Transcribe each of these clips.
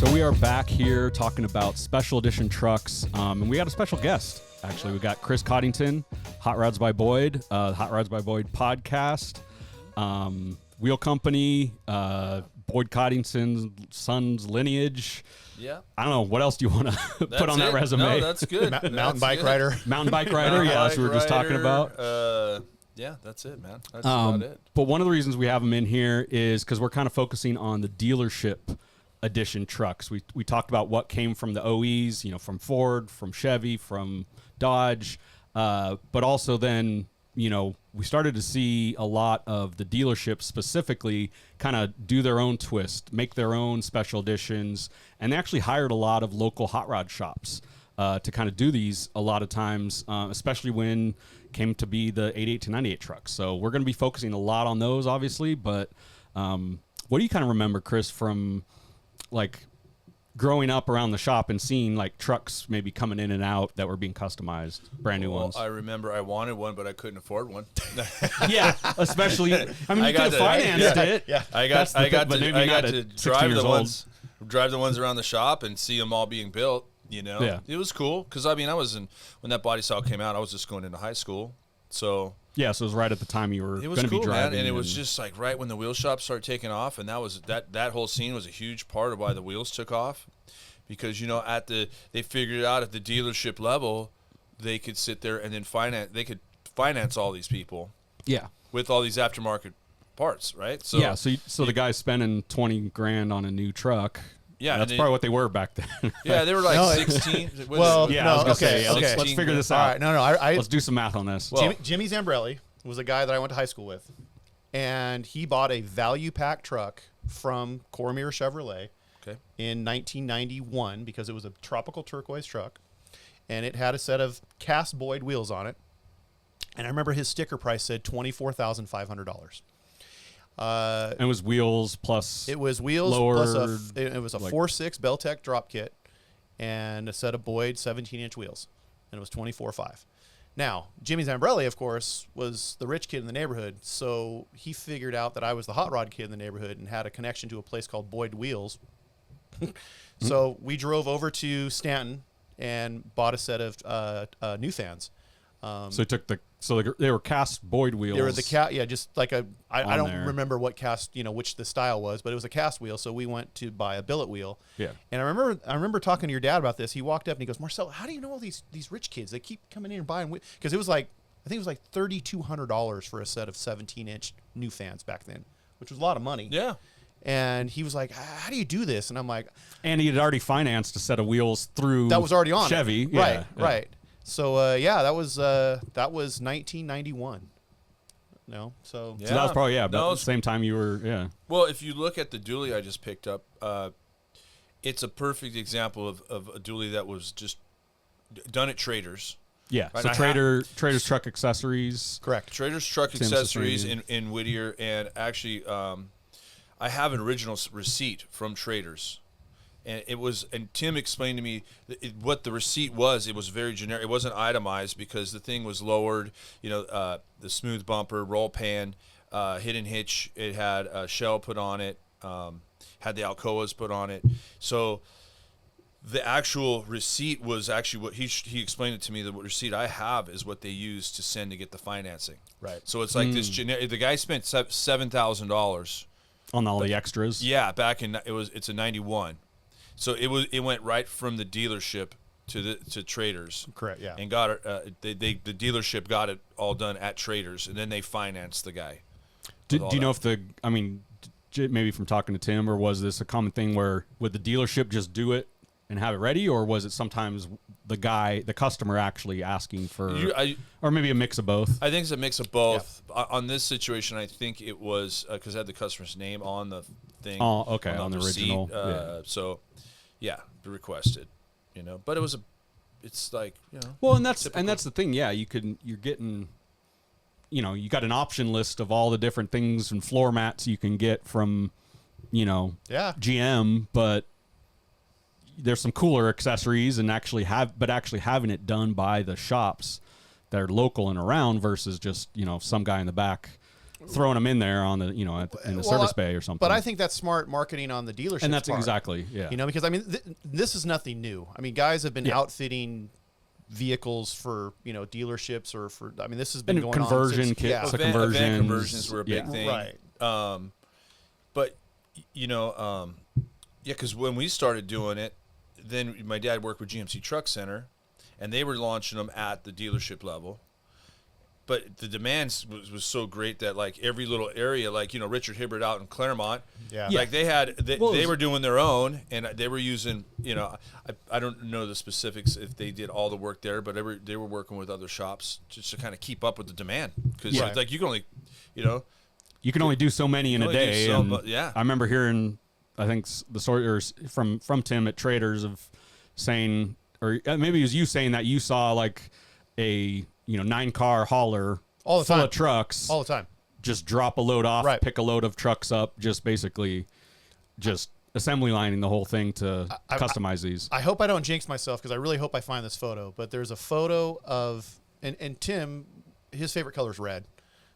So we are back here talking about special edition trucks, and we got a special guest. Actually, we got Chris Coddington, Hot Rods by Boyd, Hot Rods by Boyd podcast, Wheel Company, Boyd Coddington's son's lineage. Yeah. I don't know. What else do you want to put on that resume? No, that's good. Mountain bike rider. Mountain bike rider. Yeah, that's what we were just talking about. Yeah, that's it, man. That's about it. But one of the reasons we have him in here is because we're kind of focusing on the dealership edition trucks. We talked about what came from the OEs, from Ford, from Chevy, from Dodge, but also then, we started to see a lot of the dealerships specifically kind of do their own twist, make their own special editions, and they actually hired a lot of local hot rod shops to kind of do these a lot of times, especially when came to be the 88 to 98 trucks. So we're going to be focusing a lot on those, obviously, but what do you kind of remember, Chris, from like growing up around the shop and seeing like trucks maybe coming in and out that were being customized, brand new ones? I remember I wanted one, but I couldn't afford one. Yeah, especially. I mean, you could have financed it. Yeah, I got to drive the ones around the shop and see them all being built. Yeah. It was cool because I was when that body style came out, I was just going into high school, so. Yeah, so it was right at the time you were going to be driving. Man, and it was just like right when the wheel shops started taking off, and that whole scene was a huge part of why the wheels took off, because they figured it out at the dealership level, they could sit there and then finance all these people. Yeah. With all these aftermarket parts, right? So yeah, so the guy's spending $20,000 on a new truck. Yeah, that's probably what they were back then. Yeah, they were like 16. Well, yeah, I was gonna say, let's figure this out. All right, let's do some math on this. Well, Jimmy Zambrelli was a guy that I went to high school with, and he bought a value pack truck from Cormier Chevrolet in 1991 because it was a tropical turquoise truck, and it had a set of cast Boyd wheels on it. And I remember his sticker price said $24,500. And it was wheels plus. It was wheels lowered, plus it was a 4.6 Beltec drop kit and a set of Boyd 17-inch wheels, and it was $24,500. Now, Jimmy Zambrelli, of course, was the rich kid in the neighborhood, so he figured out that I was the hot rod kid in the neighborhood and had a connection to a place called Boyd Wheels. So we drove over to Stanton and bought a set of new fans. They were cast Boyd wheels. They were just like I don't remember what cast, which the style was, but it was a cast wheel. So we went to buy a billet wheel. Yeah. And I remember talking to your dad about this. He walked up and he goes, "Marcel, how do you know all these rich kids? They keep coming in and buying because it was like I think it was like $3,200 for a set of 17-inch new fans back then, which was a lot of money." Yeah. And he was like, "How do you do this?" And I'm like, and he had already financed a set of wheels through that was already on Chevy. Yeah, right. So that was 1991. So that was probably about the same time you were. Well, if you look at the dually I just picked up, it's a perfect example of a dually that was just done at Traders. Yeah, right? So Traders Truck Accessories. Correct. Traders Truck Accessories in Whittier, and actually, I have an original receipt from Traders. And Tim explained to me what the receipt was. It was very generic. It wasn't itemized because the thing was lowered. The smooth bumper, roll pan, hidden hitch. It had a shell put on it. Had the Alcoas put on it. So the actual receipt was actually what he explained it to me. The receipt I have is what they use to send to get the financing. Right. So it's like this generic. The guy spent $7,000 on all the extras. Yeah, it's a 91. So it went right from the dealership to Traders. Correct. Yeah. And got it. The dealership got it all done at Traders, and then they financed the guy. Do you know if maybe from talking to Tim, or was this a common thing where would the dealership just do it and have it ready, or was it sometimes the customer actually asking for, or maybe a mix of both? I think it's a mix of both. Yeah. On this situation, I think it was because I had the customer's name on the thing. Oh, okay, on the original. So, yeah, requested, but it's like, Well, and that's the thing. Yeah, you're getting, you got an option list of all the different things and floor mats you can get from, GM, but there's some cooler accessories and actually having it done by the shops that are local and around versus just, some guy in the back throwing them in there on the in the service bay or something. But I think that's smart marketing on the dealership. And that's part. exactly, yeah. Because I mean, this is nothing new. I mean, guys have been outfitting vehicles for dealerships or for. I mean, this has been going conversion on since, kits, yeah. Event conversions were a big thing, right? But because when we started doing it, then my dad worked with GMC Truck Center, and they were launching them at the dealership level. But the demand was so great that like every little area, like Richard Hibbert out in Claremont, like they were doing their own, and they were using I don't know the specifics if they did all the work there, but they were working with other shops just to kind of keep up with the demand because like you can only you can only do so many in a day. I remember hearing I think the stories from Tim at Traders of saying, or maybe it was you saying that you saw like a 9-car hauler all the full time. of trucks all the time. Just drop a load off, pick a load of trucks up, just basically just assembly lining the whole thing to customize these. I hope I don't jinx myself because I really hope I find this photo. But there's a photo of and Tim, his favorite color is red,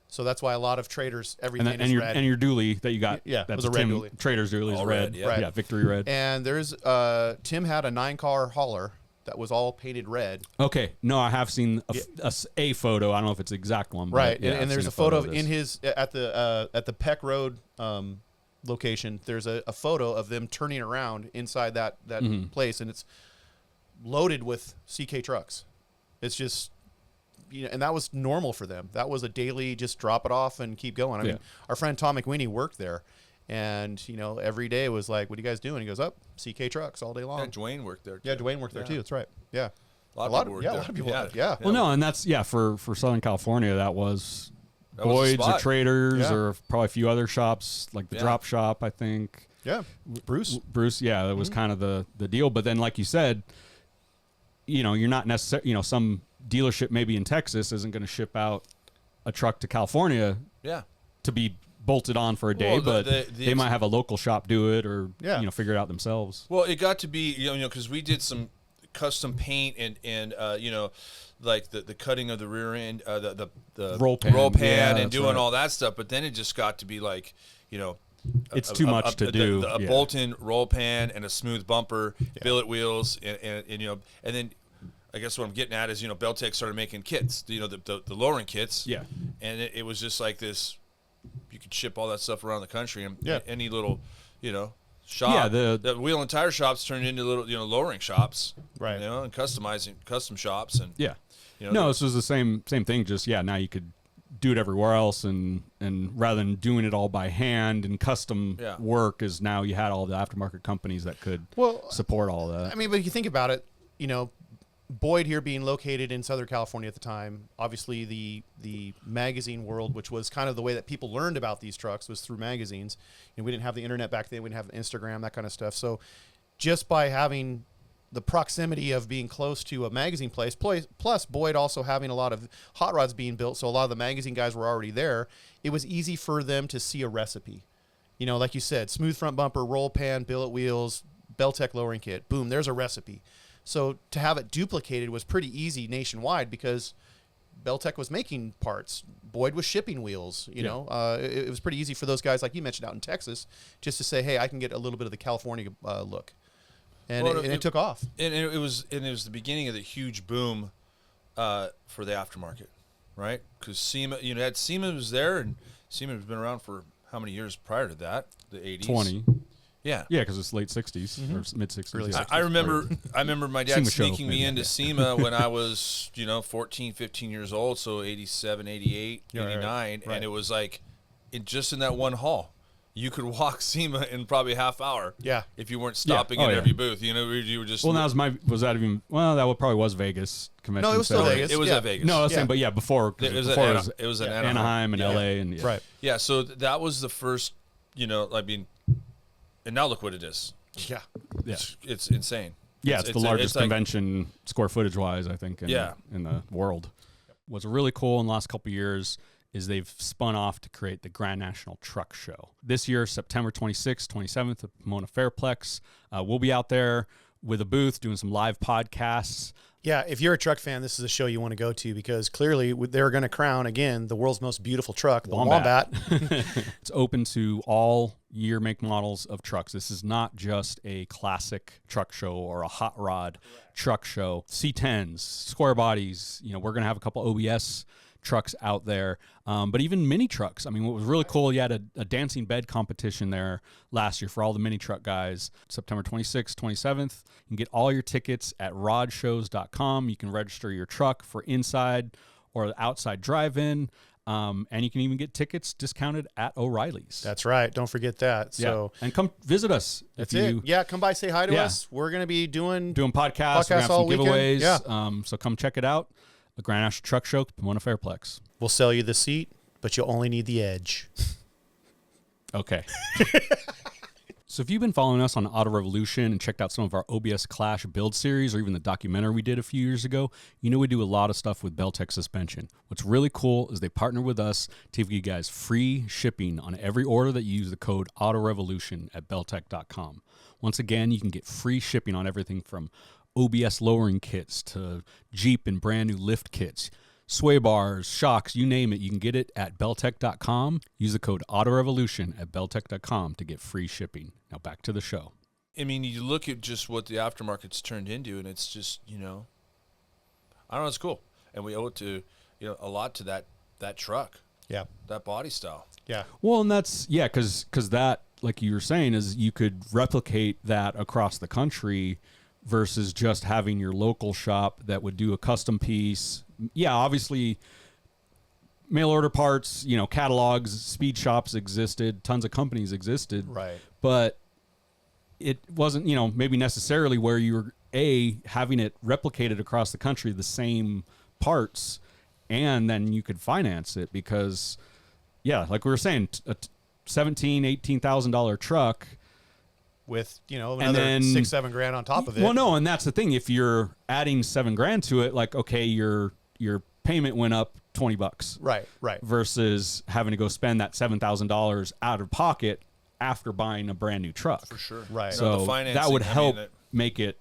so that's why a lot of Traders everything is red. And your dually that you got, it that's was a red Tim dually. Traders dually is red, yeah, Victory red. And there's Tim had a 9-car hauler that was all painted red. Okay, no, I have seen a photo. I don't know if it's the exact one, but right? Yeah, and there's a photo of in his at the Peck Road location. There's a photo of them turning around inside that place, and it's loaded with CK trucks. It's just and that was normal for them. That was a daily just drop it off and keep going. I mean, our friend Tom McWinney worked there. And, every day was like, what are you guys doing? He goes, CK trucks all day long. Yeah, Dwayne worked there, too. Yeah, Dwayne worked there, too. That's right. Yeah. A lot of people worked there. A lot of people worked there. Yeah. Well, no, and that's, for Southern California, that was That was the Boyd's or spot. Traders or probably a few other shops, like the Drop Shop, I think. Yeah. Bruce, yeah, that was kind of the deal. But then, like you said, you're not necessarily, some dealership maybe in Texas isn't going to ship out a truck to California to be bolted on for a day, but they might have a local shop do it or figure it out themselves. Well, it got to be because we did some custom paint and like the cutting of the rear end, the roll pan and doing all that stuff. But then it just got to be like it's too much to do. A bolt-in roll pan and a smooth bumper, billet wheels, and then. I guess what I'm getting at is Beltec started making kits, the lowering kits, and it was just like this. You could ship all that stuff around the country, and any little, shop. Yeah, the wheel and tire shops turned into little, lowering shops, right? And custom shops, and no, this was the same thing. Just now you could do it everywhere else, and rather than doing it all by hand and custom work, is now you had all the aftermarket companies that could support all that. I mean, but if you think about it, Boyd here being located in Southern California at the time, obviously the magazine world, which was kind of the way that people learned about these trucks, was through magazines. We didn't have the internet back then. We didn't have Instagram, that kind of stuff. So just by having the proximity of being close to a magazine place, plus Boyd also having a lot of hot rods being built, so a lot of the magazine guys were already there, it was easy for them to see a recipe. Like you said, smooth front bumper, roll pan, billet wheels, Beltec lowering kit. Boom, there's a recipe. So to have it duplicated was pretty easy nationwide because Beltec was making parts. Boyd was shipping wheels. It was pretty easy for those guys, like you mentioned, out in Texas, just to say, hey, I can get a little bit of the California look. And it took off. And it was the beginning of the huge boom for the aftermarket, right? Because SEMA, SEMA was there, and SEMA has been around for how many years prior to that? The 80s? 20. Yeah, because it's late 60s or mid 60s. Early 60s. I remember my dad SEMA sneaking me into SEMA when I was 14, 15 years old, so 87, 88, 89, right. and it was like just in that one hall. You could walk SEMA in probably a half hour. Yeah. If you weren't stopping at every booth, you were just. Well, that probably was Vegas convention. No, it was still Vegas. It was at Vegas. No, I was saying, but before it was at Anaheim and LA and right. Yeah, so that was the first. And now look what it is. Yeah. It's insane. Yeah, it's the largest convention square footage wise, I think, in the world. What's really cool in the last couple of years is they've spun off to create the Grand National Truck Show. This year, September 26th, 27th at Pomona Fairplex. We'll be out there with a booth, doing some live podcasts. Yeah, if you're a truck fan, this is a show you want to go to because clearly they're going to crown, again, the world's most beautiful truck, the Wombat. It's open to all year, make, models of trucks. This is not just a classic truck show or a hot rod truck show. C10s, square bodies, we're going to have a couple OBS trucks out there, but even mini trucks. I mean, what was really cool, you had a dancing bed competition there last year for all the mini truck guys, September 26th, 27th. You can get all your tickets at rodshows.com. You can register your truck for inside or outside drive-in, and you can even get tickets discounted at O'Reilly's. That's right. Don't forget that. So, and come visit us. That's it. Yeah, come by, say hi to us. We're going to be doing podcasts. We're going to have some giveaways. Yeah. So come check it out. The Grand National Truck Show, Pomona Fairplex. We'll sell you the seat, but you'll only need the edge. Okay. So if you've been following us on Auto Revolution and checked out some of our OBS Clash build series or even the documentary we did a few years ago, we do a lot of stuff with Beltec suspension. What's really cool is they partner with us to give you guys free shipping on every order that you use the code AutoRevolution at beltec.com. Once again, you can get free shipping on everything from OBS lowering kits to Jeep and brand new lift kits, sway bars, shocks, you name it. You can get it at beltec.com. Use the code AutoRevolution at beltec.com to get free shipping. Now back to the show. I mean, you look at just what the aftermarket's turned into, and it's just, I don't know, it's cool. And we owe it to, a lot to that truck. Yeah. That body style. Yeah. Well, and that's, because that, like you were saying, is you could replicate that across the country versus just having your local shop that would do a custom piece. Yeah, obviously, mail order parts, catalogs, speed shops existed, tons of companies existed. Right. But it wasn't, maybe necessarily where you were, having it replicated across the country, the same parts, and then you could finance it because, like we were saying, a $17,000, $18,000 truck, with another $6-7 grand on top of it. Well, no, and that's the thing. If you're adding $7,000 to it, like okay, your payment went up $20, right, versus having to go spend that $7,000 out of pocket after buying a brand new truck. For sure, right. So the financing, that would help make it,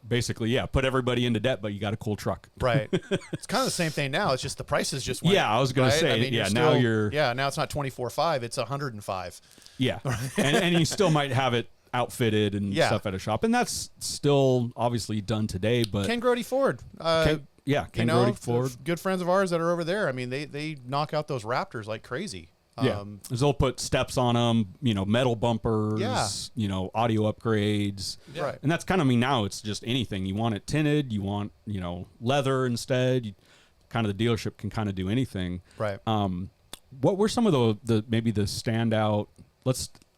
basically, put everybody into debt, but you got a cool truck. Right. It's kind of the same thing now. It's just the prices just went. Yeah, I was going to say, now it's not 24.5, it's 105. Yeah. and you still might have it outfitted and stuff at a shop. And that's still obviously done today, but Ken Grody Ford. Ken Grody Ford. Good friends of ours that are over there. I mean, they knock out those Raptors like crazy. Yeah, they'll put steps on them, metal bumpers, audio upgrades. Yeah. Right. And that's kind of, now it's just anything. You want it tinted, you want, leather instead. Kind of the dealership can kind of do anything. Right. What were some of the maybe the standout,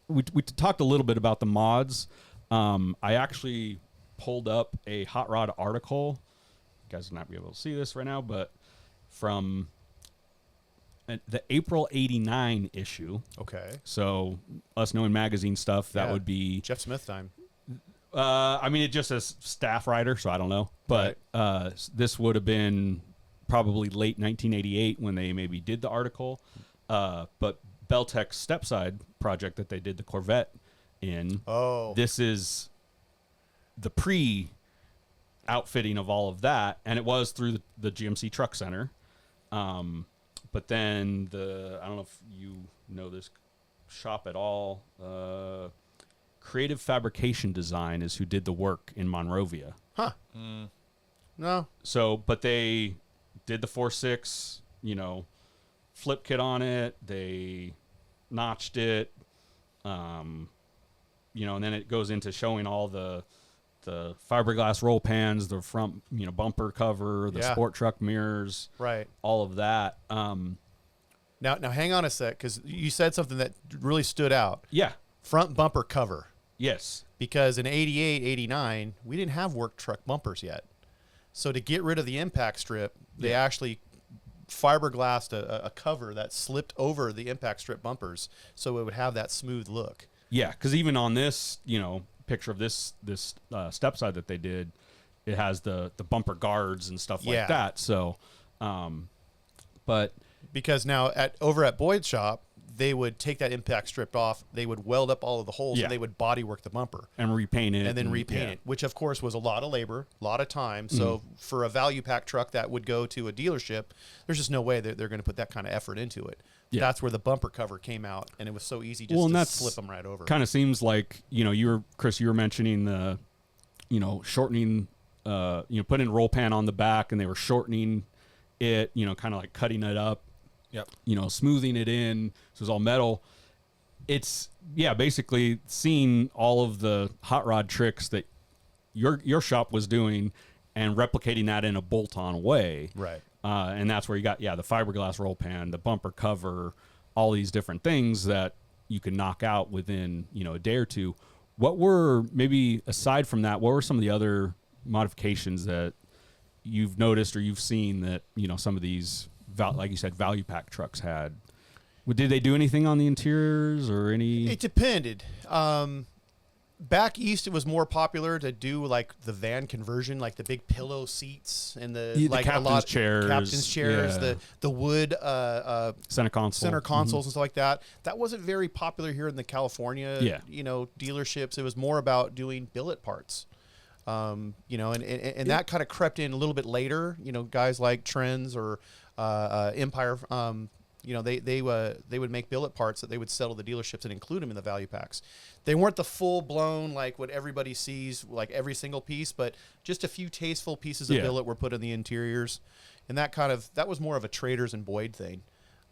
we talked a little bit about the mods. I actually pulled up a Hot Rod article. You guys will not be able to see this right now, but from the April 89 issue. Okay. So us knowing magazine stuff, that would be Jeff Smith time. It just says staff writer, so I don't know. But this would have been probably late 1988 when they maybe did the article. But Beltec's Stepside project that they did the Corvette in. Oh. This is the pre-outfitting of all of that, and it was through the GMC Truck Center. But then I don't know if you know this shop at all. Creative Fabrication Design is who did the work in Monrovia. Huh. No. So, but they did the 4.6, flip kit on it. They notched it. And then it goes into showing all the fiberglass roll pans, the front, bumper cover, the sport truck mirrors, right, all of that. Now hang on a sec, because you said something that really stood out. Yeah. Front bumper cover. Yes. Because in 88, 89, we didn't have work truck bumpers yet. So to get rid of the impact strip, they actually fiberglassed a cover that slipped over the impact strip bumpers, so it would have that smooth look. Yeah, because even on this, picture of this stepside that they did, it has the bumper guards and stuff like that. So, but because now over at Boyd's shop, they would take that impact strip off, they would weld up all of the holes, Yeah. and they would body work the bumper. And repaint it. And then repaint it, which of course was a lot of labor, a lot of time. So for a value pack truck that would go to a dealership, there's just no way that they're going to put that kind of effort into it. Yeah. That's where the bumper cover came out, and it was so easy just to slip them right over. Kind of seems like, Chris, you were mentioning the, shortening, putting roll pan on the back, and they were shortening it, kind of like cutting it up. Yep. Smoothing it in, so it's all metal. It's basically seeing all of the hot rod tricks that your shop was doing and replicating that in a bolt-on way. Right. And that's where you got the fiberglass roll pan, the bumper cover, all these different things that you can knock out within a day or two. What were, maybe aside from that, what were some of the other modifications that you've noticed or you've seen that some of these, like you said, value pack trucks had? Did they do anything on the interiors or any? It depended. Back east, it was more popular to do like the van conversion, like the big pillow seats and the captain's chairs, the wood center consoles and stuff like that. That wasn't very popular here in the California, dealerships. It was more about doing billet parts. And that kind of crept in a little bit later. Guys like Trends or Empire. They would make billet parts that they would sell to the dealerships and include them in the value packs. They weren't the full blown like what everybody sees, like every single piece, but just a few tasteful pieces of billet were put in the interiors, and that was more of a Traders and Boyd thing.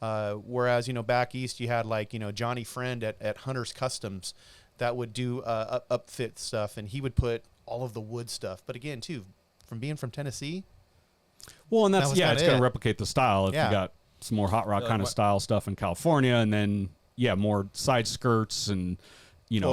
Whereas back east you had like Johnny Friend at Hunter's Customs that would do upfit stuff, and he would put all of the wood stuff. But again, too, from being from Tennessee. Well, and it's going to replicate the style if you got some more hot rod kind of style stuff in California, and then more side skirts and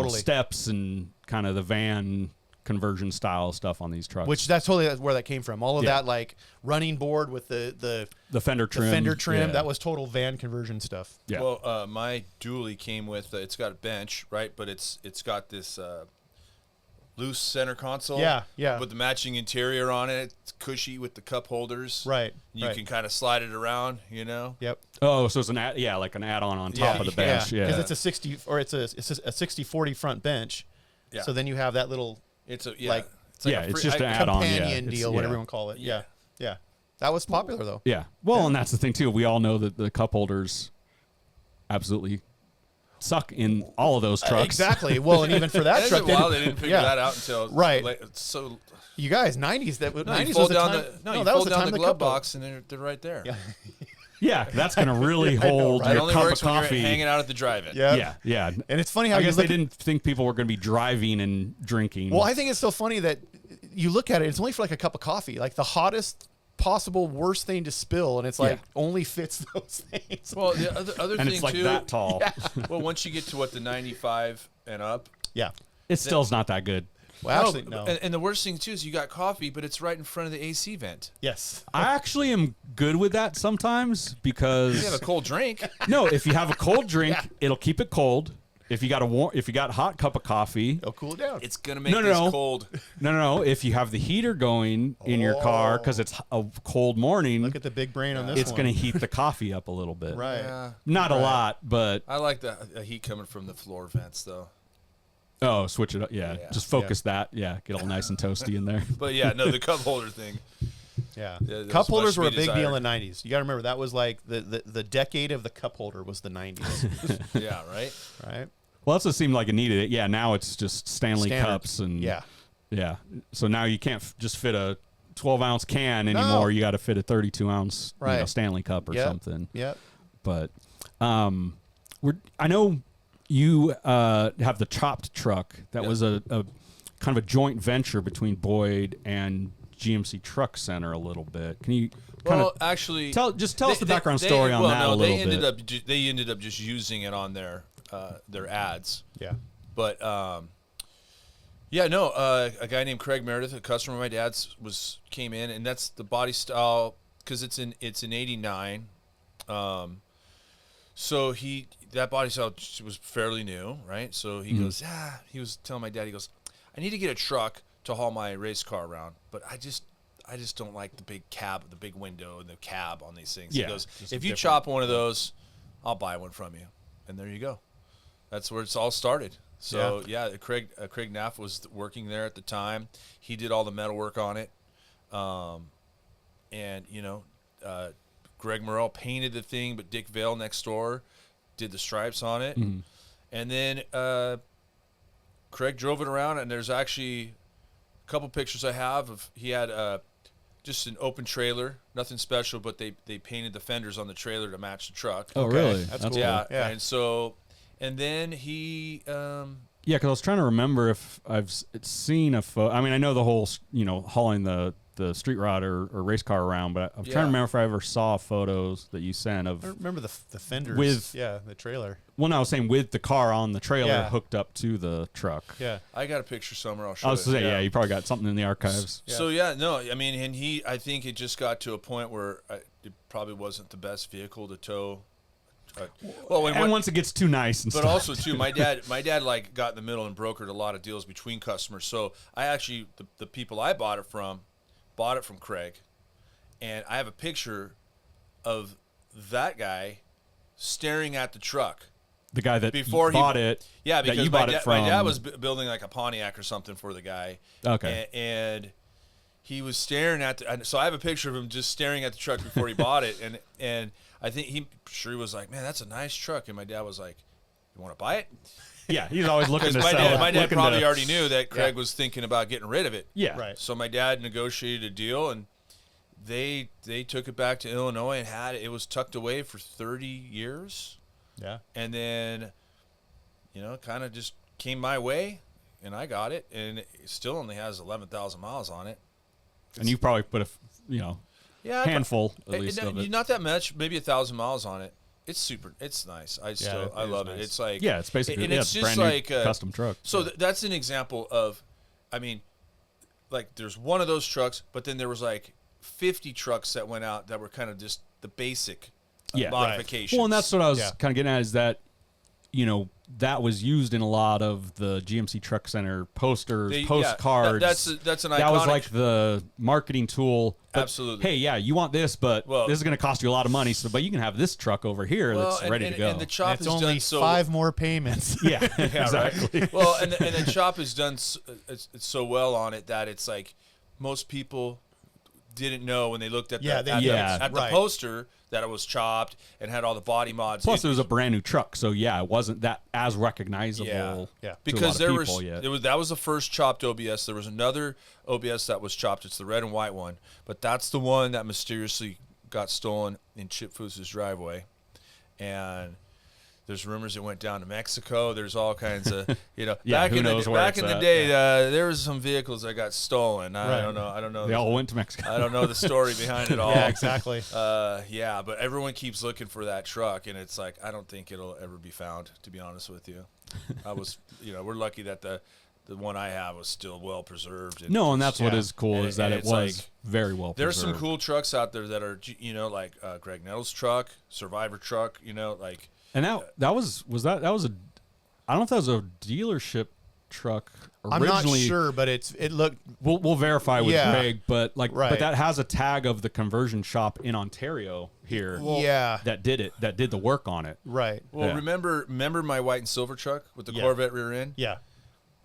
steps and kind of the van conversion style stuff on these trucks. Which that's totally where that came from. All of that like running board with the fender trim. That was total van conversion stuff. Yeah. Well, my dually came with it's got a bench, right? But it's got this loose center console. Yeah. With the matching interior on it. It's cushy with the cup holders. Right. You can kind of slide it around, Yep. Oh, so it's like an add-on on top of the bench. Yeah. Because it's a 60 or it's a 60/40 front bench. Yeah. So then you have that little it's just an add-on companion deal, whatever you want to call it. Yeah. That was popular though. Yeah. Well, and that's the thing too. We all know that the cup holders absolutely suck in all of those trucks. Exactly. Well, and even for that truck, they didn't figure that out until late. So you guys, 90s. That 90s was the time. You fold down the glove box and they're right there. Yeah. Yeah, that's going to really hold your only cup works of coffee. When you're hanging out at the drive-in. Yeah. And it's funny how I guess they didn't think people were going to be driving and drinking. Well, I think it's so funny that you look at it. It's only for like a cup of coffee, like the hottest possible worst thing to spill, and it's like only fits those things. Well, the other and thing it's like too, that tall. Yeah. Well, once you get to the 95 and up, it still's not that good. Well, actually, no. And the worst thing too is you got coffee, but it's right in front of the AC vent. Yes. I actually am good with that sometimes because you have a cold drink. No, if you have a cold drink, it'll keep it cold. If you got a hot cup of coffee, it'll cool it down. It's gonna make this cold. No. If you have the heater going in your car because it's a cold morning, look at the big brain on this. It's going to heat the coffee up a little bit. Right. Yeah. Not a lot, but I like the heat coming from the floor vents though. Oh, switch it up. Yeah. Just focus that. Yeah. Get all nice and toasty in there. But the cup holder thing. Yeah. Cup holders were a big deal in the 90s. You got to remember that was like the decade of the cup holder was the 90s. Yeah, right? Right. Well, that's what seemed like it needed it. Yeah, now it's just Stanley cups and yeah. So now you can't just fit a 12-ounce can anymore. No. You got to fit a 32-ounce Stanley cup or something. Yep. But I know you have the chopped truck that was a kind of a joint venture between Boyd and GMC Truck Center a little bit. Can you actually tell us the background story on that a little bit? They ended up just using it on their ads. Yeah. But a guy named Craig Meredith, a customer of my dad's, came in, and that's the body style because it's in '89. So that body style was fairly new, right? So he goes, he was telling my dad, he goes, I need to get a truck to haul my race car around, but I just don't like the big cab, the big window, and the cab on these things. He goes, if you chop one of those, I'll buy one from you. and there you go. That's where it's all started. So Craig Naff was working there at the time. He did all the metal work on it, and Greg Morrell painted the thing, but Dick Vale next door did the stripes on it, and then Craig drove it around. And there's actually a couple pictures I have of he had just an open trailer, nothing special, but they painted the fenders on the trailer to match the truck. Oh, really? That's cool. Yeah. Yeah. And so, and then he. Yeah, because I was trying to remember if I've seen a photo. I mean, I know the whole, hauling the street rod or race car around, but I'm trying to remember if I ever saw photos that you sent of. I remember the fenders. With the trailer. Well, no, I was saying with the car on the trailer hooked up to the truck. Yeah. I got a picture somewhere. I'll show I was you. saying, you probably got something in the archives. So, I mean, and I think it just got to a point where it probably wasn't the best vehicle to tow. Once it gets too nice and but stuff. also too, my dad like got in the middle and brokered a lot of deals between customers. So I actually the people I bought it from Craig, and I have a picture of that guy staring at the truck. The guy that Before bought it. Yeah, because that you bought it from. my dad was building like a Pontiac or something for the guy. Okay. And he was staring at so I have a picture of him just staring at the truck before he bought it, and I think he was like, man, that's a nice truck, and my dad was like, you want to buy it? Yeah, he's always looking to my sell dad, it. my dad probably already knew that Craig was thinking about getting rid of it. Yeah. Right. So my dad negotiated a deal, and they took it back to Illinois and it was tucked away for 30 years. Yeah. And then, kind of just came my way, and I got it, and it still only has 11,000 miles on it. And you probably put handful at least of it. Not that much, maybe 1,000 miles on it. It's super. It's nice. I love it. Nice. It's like it's basically it's just brand like new custom truck. So that's an example of, I mean, like there's one of those trucks, but then there was like 50 trucks that went out that were kind of just the basic modifications. Well, and that's what I was kind of getting at is that, that was used in a lot of the GMC Truck Center posters, postcards. That's an iconic. That was like the marketing tool. But, Absolutely. Hey, you want this, but this is going to cost you a lot of money. So, but you can have this truck over here that's ready to go. And the chop It's is only done so 5 more payments. Yeah, exactly. Right? Well, and the chop is done it's so well on it that it's like most people didn't know when they looked at the poster that it was chopped and had all the body mods. Plus, it was a brand new truck, so it wasn't that as recognizable. Yeah. Because that was the first chopped OBS. There was another OBS that was chopped. It's the red and white one, but that's the one that mysteriously got stolen in Chip Foos' driveway, and there's rumors it went down to Mexico. There's all kinds of, back in the day, there was some vehicles that got stolen. I don't know. They all went to Mexico. I don't know the story behind it all. Yeah, exactly. But everyone keeps looking for that truck, and it's like, I don't think it'll ever be found, to be honest with you. We're lucky that the one I have was still well preserved. And that's what is cool is that it was like, very well preserved. There's some cool trucks out there that are, like Greg Nettles' truck, Survivor truck, like. And that was a, I don't know if that was a dealership truck originally. I'm not sure, but it looked. We'll verify with Greg, but but that has a tag of the conversion shop in Ontario here. That did the work on it. Right. Well, remember my white and silver truck with the Corvette rear end? Yeah.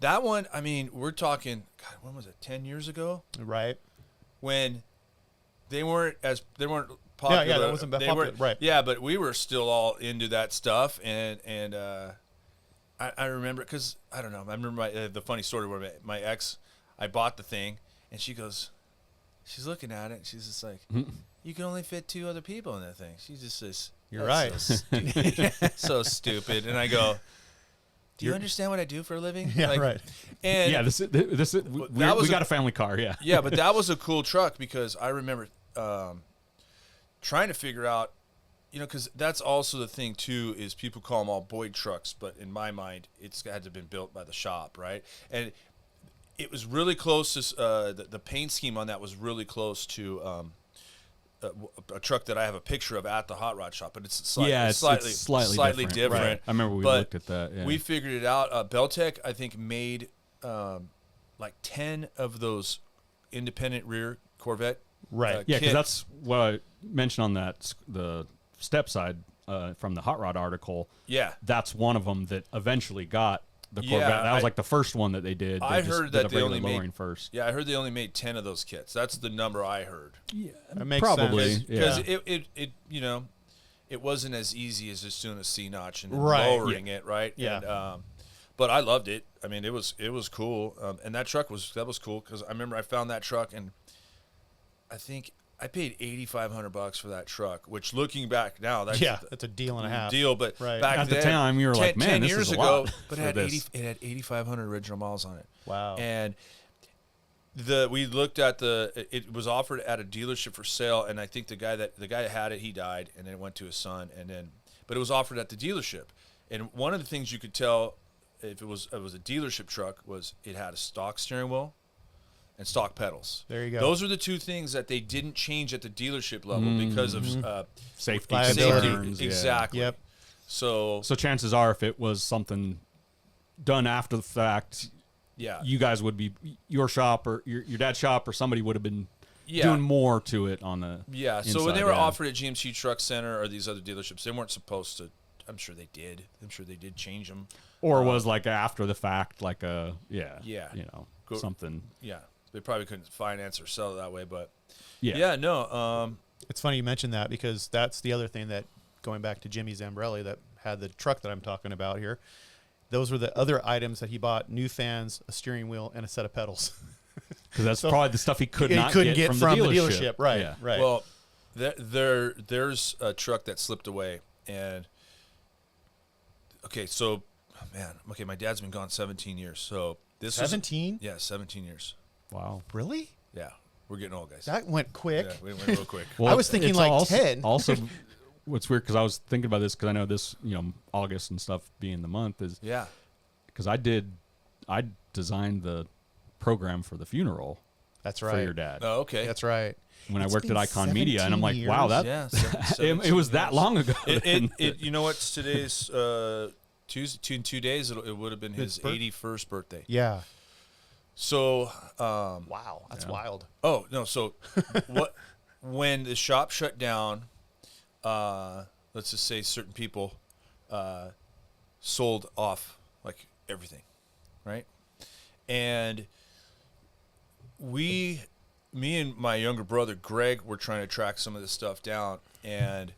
That one, I mean, we're talking. God, when was it? 10 years ago. Right. When they weren't popular. Yeah, that wasn't that popular. Right. Yeah, but we were still all into that stuff, and I remember because I don't know. I remember the funny story where my ex, I bought the thing, and she's looking at it, and she's just like, "You can only fit 2 other people in that thing." She just says, "You're right." So stupid. So stupid. And I go, "Do you understand what I do for a living?" Yeah, right. And we got a family car. Yeah. Yeah, but that was a cool truck because I remember. Trying to figure out, because that's also the thing too is people call them all Boyd trucks, but in my mind, it's had to have been built by the shop, right? And it was really close to the paint scheme on that was really close to a truck that I have a picture of at the hot rod shop, but it's slightly different. Right. I remember we looked at that. Yeah. We figured it out. Beltec, I think, made like 10 of those independent rear Corvette. Right. Because that's what I mentioned on the step side from the Hot Rod article. Yeah. That's one of them that eventually got the Corvette. Yeah, That was like the first one that they did. I heard that they only lowering made first. Yeah, I heard they only made 10 of those kits. That's the number I heard. Yeah, That makes probably sense. Because yeah. it wasn't as easy as just doing a C notch and then Right. lowering it, right? Yeah. And, but I loved it. I mean, it was cool. And that truck was cool because I remember I found that truck and I think I paid $8,500 for that truck. Which, looking back now, that's that's a deal and a half. deal. But Right. back At then, the time, you were like, man, 10 this years is a ago, lot but for it had this. it had 8,500 original miles on it. Wow. And we looked at it was offered at a dealership for sale, and I think the guy that had it, he died, and then it went to his son, but it was offered at the dealership. And one of the things you could tell if it was a dealership truck was it had a stock steering wheel and stock pedals. There you go. Those are the two things that they didn't change at the dealership level because of Safety Liability. concerns, yeah. Exactly. Yep. So So chances are, if it was something done after the fact, yeah, you guys would be your shop or your dad's shop or somebody would have been Yeah. doing more to it on the So when they inside, were yeah. offered at GMC Truck Center or these other dealerships, they weren't supposed to. I'm sure they did. I'm sure they did change them. or was like after the fact, like a Yeah. something. Yeah, they probably couldn't finance or sell it that way, but Yeah. no. It's funny you mentioned that because that's the other thing that, going back to Jimmy Zambrelli that had the truck that I'm talking about here, those were the other items that he bought: new fans, a steering wheel, and a set of pedals. Because that's probably the stuff he couldn't get from, the the dealership. Right, Yeah. right. Well, there's a truck that slipped away, and my dad's been gone 17 years, so this 17? Yeah, 17 years. Wow. Really? Yeah, we're getting old, guys. That went quick. Yeah, we went real quick. I was thinking it's like 10. Also, what's weird because I was thinking about this because I know this, August and stuff being the month is Yeah. because I designed the program for the funeral That's for right. your dad Oh, okay. That's right. when I It's worked at been Icon Media, and I'm like, 17 wow, years. that Yeah, it was that long ago. You know what's today's Tuesday? In 2 days, it would have been his 81st birthday. Yeah. So, Wow. That's wild. oh no, so when the shop shut down, let's just say certain people sold off like everything, right? And me and my younger brother Greg were trying to track some of this stuff down, and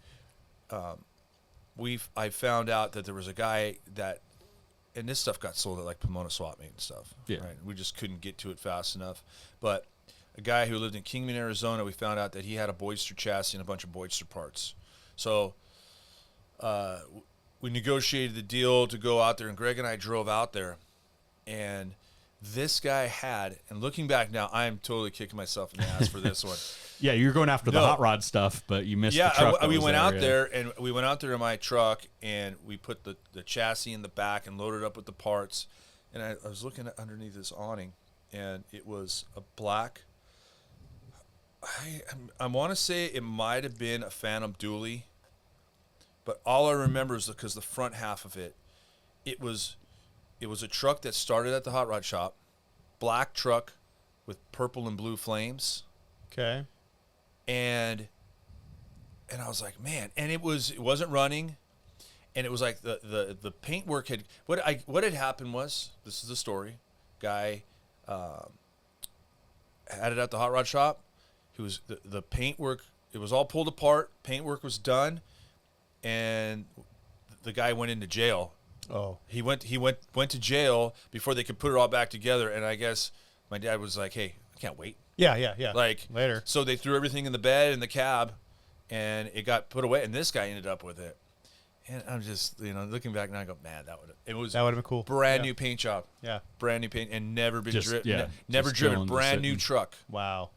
I found out that there was a guy that, and this stuff got sold at like Pomona Swap Meet and stuff. Yeah. Right. We just couldn't get to it fast enough. But a guy who lived in Kingman, Arizona, we found out that he had a Boydster chassis and a bunch of Boydster parts. So we negotiated the deal to go out there, and Greg and I drove out there, and this guy had, and looking back now, I am totally kicking myself in the ass for this one. Yeah, you're going after the No. hot rod stuff, but you missed the truck. We went out yeah. there, and we went out there in my truck, and we put the chassis in the back and loaded up with the parts. And I was looking at underneath this awning, and it was a black. I want to say it might have been a Phantom Dually, but all I remember is because the front half of it, it was a truck that started at the hot rod shop, black truck with purple and blue flames. Okay. And I was like, man, and it wasn't running, and it was like the paintwork had what had happened was, this is the story, guy had it at the hot rod shop. He was the paintwork, it was all pulled apart, paintwork was done, and the guy went into jail. Oh. He went to jail before they could put it all back together, and I guess my dad was like, hey, I can't wait. Yeah. Like later. So they threw everything in the bed in the cab, and it got put away. And this guy ended up with it. And I'm just, looking back now, I go, man, that would have been cool. brand new paint job. Yeah. Brand new paint, and never been Just- driven. yeah, never just driven. chilling, just Brand new sitting. truck. Wow.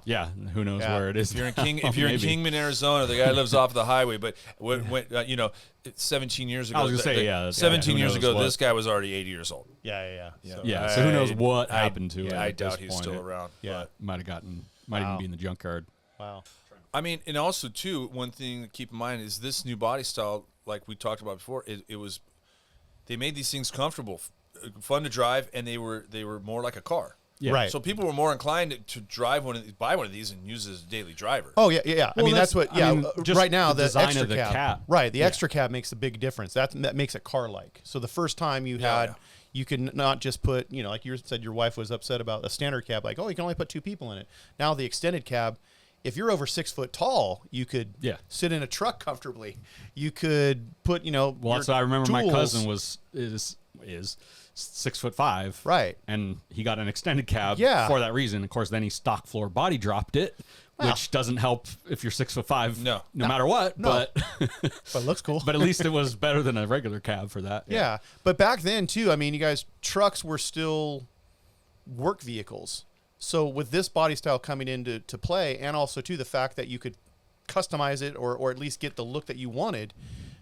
Yeah, who knows Yeah. where it is? If you're in now, if you're in maybe. Kingman, Arizona, the guy lives off the highway. But it's 17 years ago. I was gonna say, yeah, 17 who years knows ago, what- this guy was already 80 years old. Yeah. Yeah, so who knows what happened to it? I at doubt this he's point. still It around. Yeah. Might even Wow. be in the junkyard. Wow. I mean, and also too, one thing to keep in mind is this new body style, like we talked about before. They made these things comfortable, fun to drive, and they were more like a car. Yeah. Right. So people were more inclined to drive buy one of these and use it as a daily driver. Oh yeah. Well, I mean, that's what. Yeah, just right now the the design extra of the cab. Right, the Yeah. extra cab makes a big difference. That makes it car-like. So the first time you had, yeah. you could not just put, like you said, your wife was upset about a standard cab, like, oh, you can only put 2 people in it. Now the extended cab, if you're over 6 foot tall, you could sit in a truck comfortably. You could put, Well, that's what I remember. My tools. cousin is 6'5", Right. and he got an extended cab Yeah. for that reason. Of course, then he stock floor body dropped it, which doesn't help if you're 6'5", no matter what. No. But But it looks cool. but at least it was better than a regular cab for that. Yeah. But back then too, I mean, you guys, trucks were still work vehicles. So with this body style coming into play, and also too the fact that you could customize it or at least get the look that you wanted,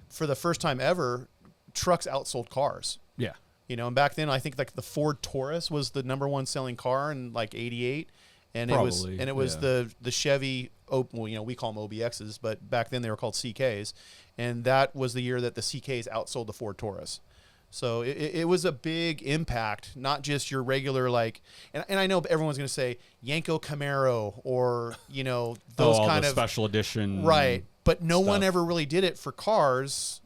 for the first time ever, trucks outsold cars. Yeah. And back then I think like the Ford Taurus was the #1 selling car in like '88, and Probably, it was the Chevy. Well, we call them OBXs, but back then they were called CKs, and that was the year that the CKs outsold the Ford Taurus. So it was a big impact, not just your regular and I know everyone's going to say Yanko Camaro or those all kind the of special edition, right? But no one stuff. ever really did it for cars.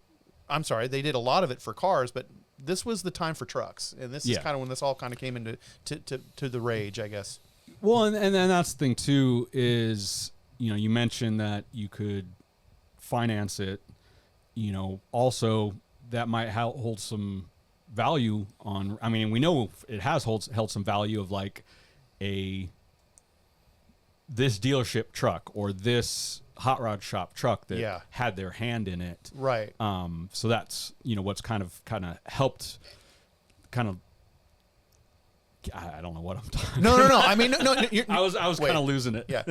I'm sorry, they did a lot of it for cars, but this was the time for trucks, and this is kind of when this all kind of came into to the rage, I guess. Well, and then that's the thing too is you mentioned that you could finance it. Also that might hold some value on. I mean, we know it has held some value of like this dealership truck or this hot rod shop truck that had their hand in it. Right. So that's what's kind of helped. I don't know what I'm talking. No. I mean, no. I was kind of losing it. Yeah,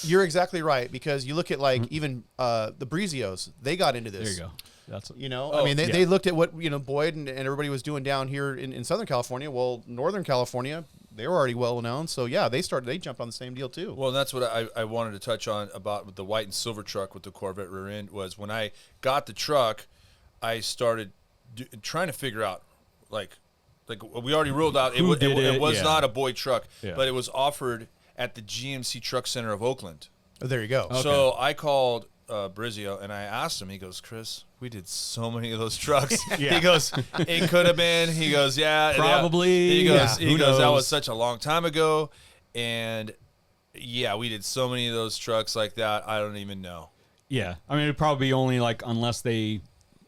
you're exactly right, because you look at even the Breezios, they got into this. There you go. That's I mean, they looked at what Boyd and everybody was doing down here in Southern California. Well, Northern California, they were already well known, so yeah, they jumped on the same deal too. Well, that's what I wanted to touch on about the white and silver truck with the Corvette rear end. Was when I got the truck, I started trying to figure out like we already ruled out it was not a Boyd truck, but it was offered at the GMC Truck Center of Oakland. Oh, there you go. Okay. So I called Brizio and I asked him. He goes, Chris, we did so many of those trucks. He goes, it could have been. He goes, yeah, probably. He goes, that was such a long time ago, and yeah, we did so many of those trucks like that. I don't even know. Yeah, I mean, it'd probably be only unless they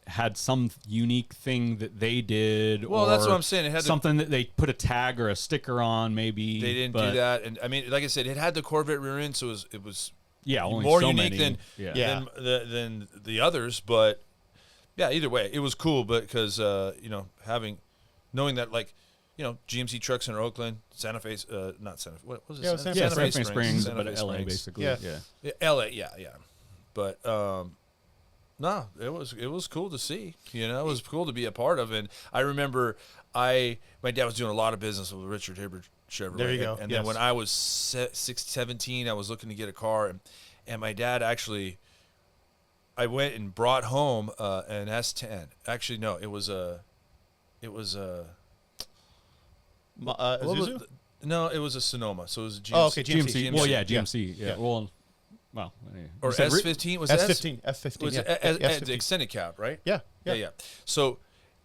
had some unique thing that they did. Well, that's what I'm saying. It had something that they put a tag or a sticker on. Maybe they didn't do that, and I mean, like I said, it had the Corvette rear end, so it was only more so unique many. than the others. But yeah, either way, it was cool. But because knowing that GMC Truck Center Oakland, Santa Fe, not Santa Fe. What was it? Yeah, Santa Fe Springs, Santa but Fe LA Springs. basically. Yeah. LA, yeah. But no, it was cool to see. It was cool to be a part of. And I remember my dad was doing a lot of business with Richard Hibbert Chevrolet. There you go. And then when I was 17, I was looking to get a car, and my dad actually, I went and brought home an S10. Actually, no, it was a Isuzu? No, it was a Sonoma. So it was a GMC. Oh, okay, GMC. Well, yeah, GMC. Yeah. Well, anyway. Or S15 was S15. It F15. was F15. the extended cab, right? Yeah. So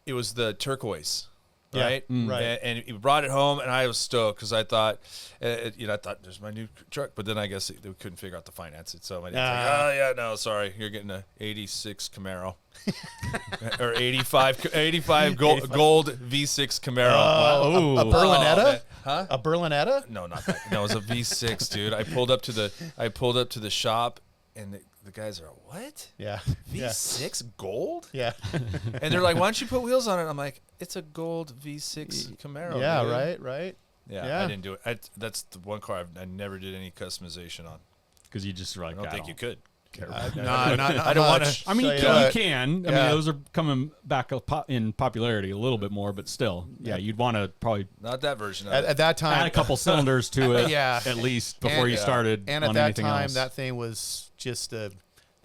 it was the turquoise, Yeah, right? right. And he brought it home, and I was stoked because I thought, I thought there's my new truck, but then I guess they couldn't figure out to finance it. So my dad's like, oh yeah, no, sorry, you're getting a '86 Camaro or '85 gold V6 Camaro. A Berlinetta? Huh? A Berlinetta? No, not that. No, it was a V6, dude. I pulled up to the shop, and the guys are, what? Yeah. V6 gold? Yeah. And they're like, why don't you put wheels on it? I'm like, it's a gold V6 Camaro. Yeah, dude. right. Yeah, I didn't do it. That's the one car I never did any customization on. Because you just I don't think you could. I don't want want to. I mean, you can. I mean, Yeah. those are coming back in popularity a little bit more, but still, you'd want to probably Not that version of At it. that time, add a couple cylinders to it, Yeah. at least before you started and on at that anything time, else. that thing was just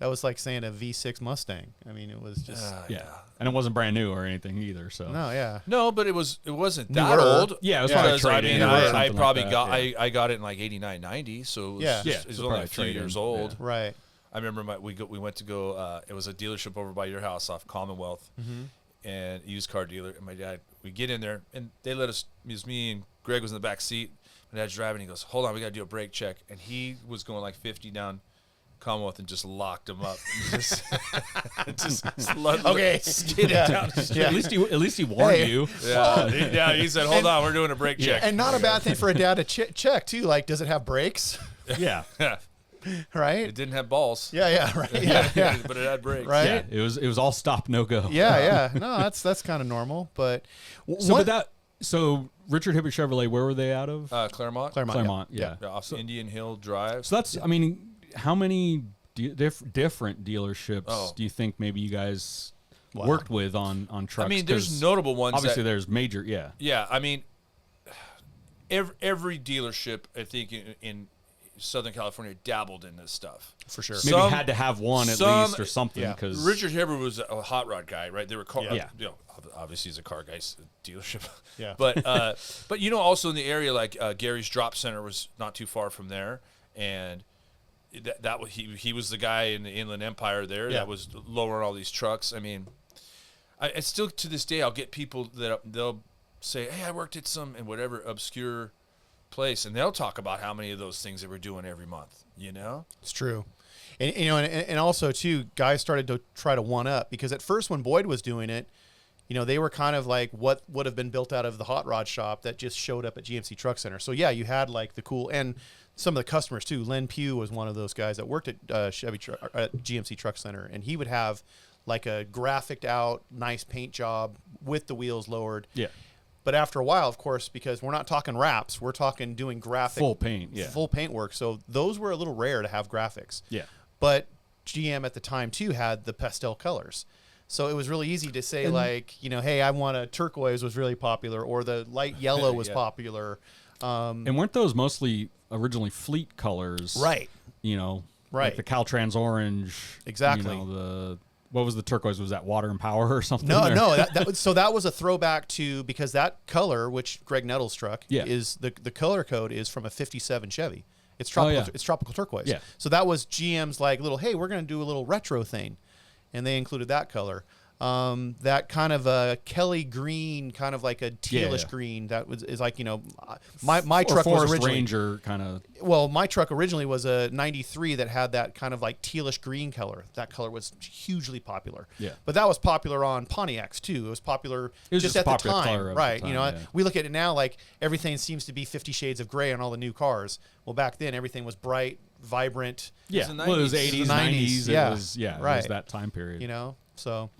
That was like saying a V6 Mustang. I mean, it was just Yeah. And it wasn't brand new or anything either. So no, yeah. No, but it wasn't that Newer. old. Yeah, it was because probably I a trade-in mean, or I something probably like got that, yeah. I got it in like 89, 90, so it was, Yeah. just, it was so only probably a few trade-in, years old. yeah. Right. I remember we went to go. It was a dealership over by your house off Commonwealth, and used car dealer. And my dad, we get in there, and they let us. It was me and Greg was in the back seat. My dad's driving. He goes, "Hold on, we got to do a brake check." And he was going like 50 down Commonwealth and just locked him up. just Okay. skidded down. Yeah. At least he warned Hey. you. Yeah, he said, "Hold on, we're doing a brake check." And not a bad thing for a dad to check too. Like, does it have brakes? Yeah. Right. It didn't have balls. Yeah. Right. Yeah. But it had brakes. Right. Yeah. It was all stop, no go. Yeah. No, that's kind of normal. But So Richard Hibbert Chevrolet, where were they out of? Claremont. Claremont. Yeah. Yeah, off Indian Hill Drive. So that's, I mean, how many different dealerships Oh. do you think maybe you guys Wow. worked with on trucks? I mean, there's 'Cause notable ones. obviously that, there's major, yeah. Yeah, I mean, every dealership, I think, in Southern California dabbled in this stuff. for sure. Maybe had to have one at least or something. yeah. Because Richard Hibbert was a hot rod guy, right? They were car, Yeah. you know, obviously he's a car guy's dealership. Yeah. But you know, also in the area, like Gary's Drop Center was not too far from there, and that was he was the guy in the Inland Empire there Yeah. that was lowering all these trucks. I mean, I still to this day I'll get people that they'll say, "Hey, I worked at some in whatever obscure place," and they'll talk about how many of those things they were doing every month. You know? It's true. And you know, and also too, guys started to try to one up because at first when Boyd was doing it, you know, they were kind of like what would have been built out of the hot rod shop that just showed up at GMC Truck Center. So yeah, you had like the cool and some of the customers too. Len Pugh was one of those guys that worked at at GMC Truck Center, and he would have like a graphicked out nice paint job with the wheels lowered. yeah, But after a while, of course, because we're not talking wraps, we're talking doing graphic full paint, yeah. full paint work. So those were a little rare to have graphics. Yeah. But GM at the time too had the pastel colors. So it was really easy to say like, you know, hey, I want a turquoise was really popular, or the light yellow was Yeah. popular. And weren't those mostly originally fleet colors? Right. You know, Right. like the Caltrans orange. Exactly. You know, what was the turquoise? Was that Water and Power or something? No, or- no. That was a throwback to, because that color, which Greg Nettles truck, Yeah. is the color code is from a '57 Chevy. It's tropical. yeah. It's tropical turquoise. Yeah. So that was GM's like little, hey, we're going to do a little retro thing, and they included that color. That kind of a Kelly green, kind of like a tealish yeah. green. That is like, you know, my Or truck was Forest originally Ranger kind of. well, my truck originally was a '93 that had that kind of like tealish green color. That color was hugely popular. Yeah. But that was popular on Pontiacs too. It was popular It was just just at the popular time, color of the right? time, You know, yeah. we look at it now like everything seems to be 50 shades of gray on all the new cars. Well, back then everything was bright, vibrant. Yeah, the well, it was 90s. 80s, 90s, 90s. yeah. It was, yeah, it Right. was that time period. You know, so.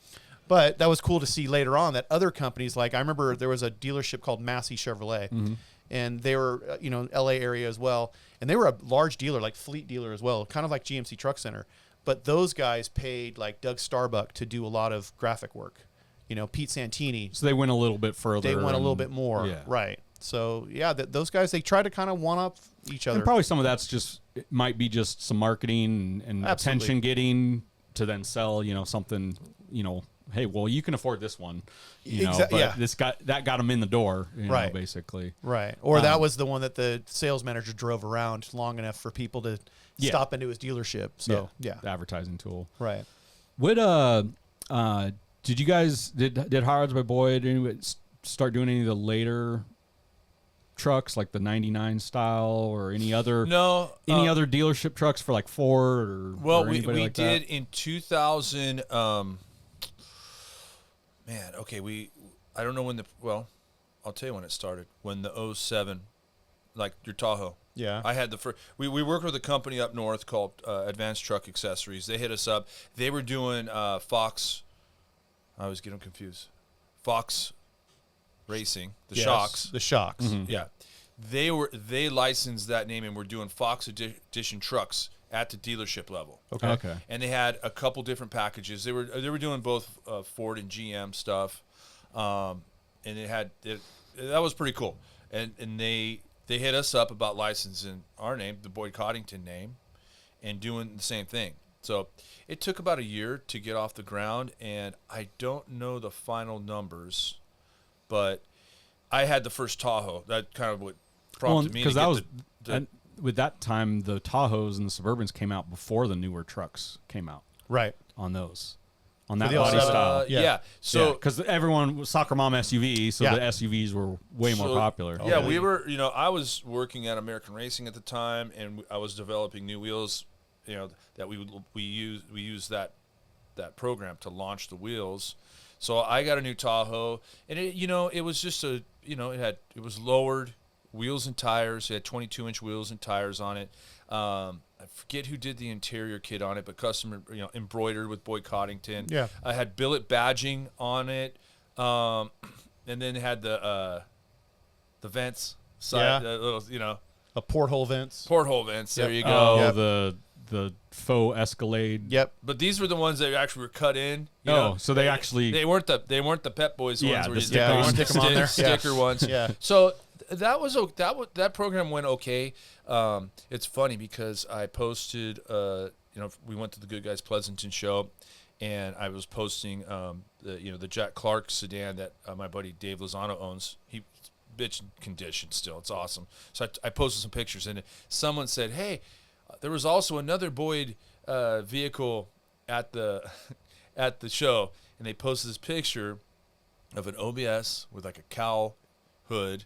But that was cool to see later on that other companies, like I remember there was a dealership called Massey Chevrolet, Mm-hmm. and they were, you know, LA area as well. And they were a large dealer, like fleet dealer as well, kind of like GMC Truck Center. But those guys paid like Doug Starbuck to do a lot of graphic work. You know, Pete Santini, So they went a little bit further. they went a little and- bit more. Yeah. Right. So, yeah, those guys, they try to kind of one up each other. And probably some of that's just, it might be just some marketing and Absolutely. attention getting to then sell, you know, something, you know, hey, well, you can afford this one, you know, but yeah. that got them in the door, you know, Right. basically. Right. Or that was the one that the sales manager drove around long enough for people to Yeah. stop into his dealership. So, yeah. The advertising tool. Right. What did you guys did Hot Rods by Boyd start doing any of the later trucks like the 99 style or any other other dealership trucks for like Ford or Well, or we anybody like did that? in 2000. Man, okay, I don't know when I'll tell you when it started. When the 07, like your Tahoe. Yeah. I had the first. We worked with a company up north called Advanced Truck Accessories. They hit us up. They were doing Fox. I always get them confused. Fox Racing, the Yes, Shocks. The Shocks. Yeah, they licensed that name and were doing Fox Edition trucks at the dealership level. Okay. And they had a couple different packages. They were doing both Ford and GM stuff, and that was pretty cool. And they hit us up about licensing our name, the Boyd Coddington name, and doing the same thing. So it took about a year to get off the ground, and I don't know the final numbers, but I had the first Tahoe. That kind of what prompted me to because get that was the with that time the Tahoes and the Suburbans came out before the newer trucks came out Right. on those. On that the body also- style. yeah. So because everyone was soccer mom SUV, so Yeah. the SUVs were way more popular. Yeah, Oh, we yeah. were. I was working at American Racing at the time, and I was developing new wheels. That we used that program to launch the wheels. So I got a new Tahoe, and it was just it was lowered wheels and tires. It had 22-inch wheels and tires on it. I forget who did the interior kit on it, but custom, embroidered with Boyd Coddington. Yeah. I had billet badging on it, and then it had the vents side, Yeah. little, A porthole vents. porthole vents. There Yep. you go. Oh, Yep. the faux Escalade. Yep. But these were the ones that actually were cut in. So they actually they weren't the Pep Boys Yeah, ones where the you stick- Yeah, you weren't stick the 'em on there. sticker ones. Yeah. So that program went okay. It's funny because I posted. We went to the Good Guys Pleasanton show, and I was posting the Jack Clark sedan that my buddy Dave Lozano owns. He bitch condition still. It's awesome. So I posted some pictures, and someone said, "Hey, there was also another Boyd vehicle at the at the show," and they posted this picture of an OBS with like a cowl hood,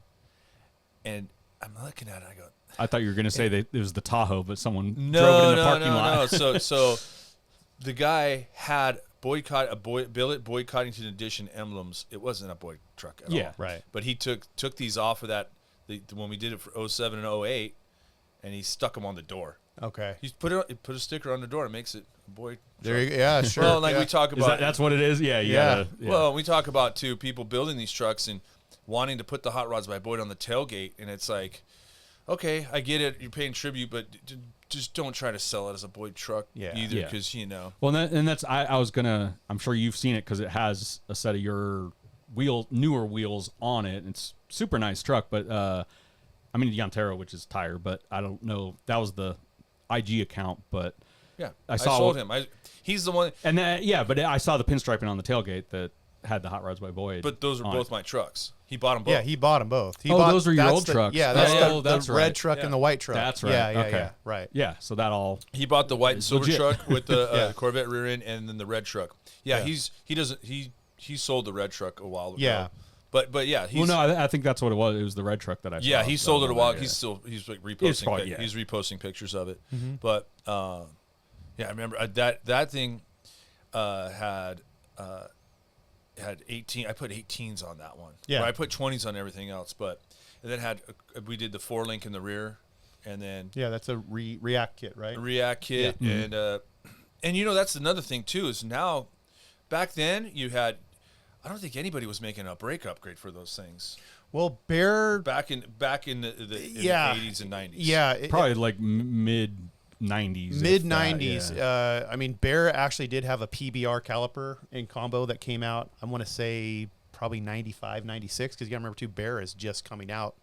and I'm looking at it. I go, I thought you were going to say that it was the Tahoe, but someone drove it no, in the no, parking no, lot. no. So the guy had Billet Boyd Coddington edition emblems. It wasn't a Boyd truck at Yeah. all. Right. But he took these off of that when we did it for 07 and 08, and he stuck them on the door. Okay. He put a sticker on the door and makes it a Boyd There truck. you go. Yeah, sure. Well, like yeah. we talk Is about that's what it is? Yeah. Yeah. Well, we talk about too people building these trucks and wanting to put the Hot Rods by Boyd on the tailgate, and it's like, okay, I get it, you're paying tribute, but just don't try to sell it as a Boyd truck Yeah. either, Yeah. because Well, that's I was gonna. I'm sure you've seen it because it has a set of your newer wheels on it. It's super nice truck, but I mean the Yantero, which is tire, but I don't know. That was the IG account, but yeah, I I saw sold him. He's the one, and but I saw the pinstriping on the tailgate that had the Hot Rods by Boyd. but those are on both it. my trucks. He bought them both. Yeah, he bought them both. He Oh, bought, those are your that's old the- trucks. Yeah, that's Oh, the that's red right. truck Yeah. and the white truck. That's right. Yeah, yeah, Okay. yeah. Right. Yeah, so that all. He bought the white and silver legit. truck with the Yeah. Corvette rear end, and then the red truck. Yeah, Yeah. he sold the red truck a while ago. Yeah. But yeah, he's Well, no, I think that's what it was. It was the red truck that I. yeah, saw, he so sold it a while. yeah. He's like reposting. probably- yeah. He's reposting pictures of it. Mm-hmm. But yeah, I remember that thing had 18. I put 18s on that one. Yeah. Well, I put 20s on everything else, but and then we did the 4-link in the rear, and then Yeah, that's a React kit, right? a React kit, Yeah. and that's another thing too is now. Back then you had. I don't think anybody was making a brake upgrade for those things. Well, Bear. Back in the Yeah. 80s and 90s. Yeah, Probably like mid 90s. mid 90s. I mean, Bear actually did have a PBR caliper in combo that came out. I want to say probably 95, 96, because you got to remember too, Bear is just coming out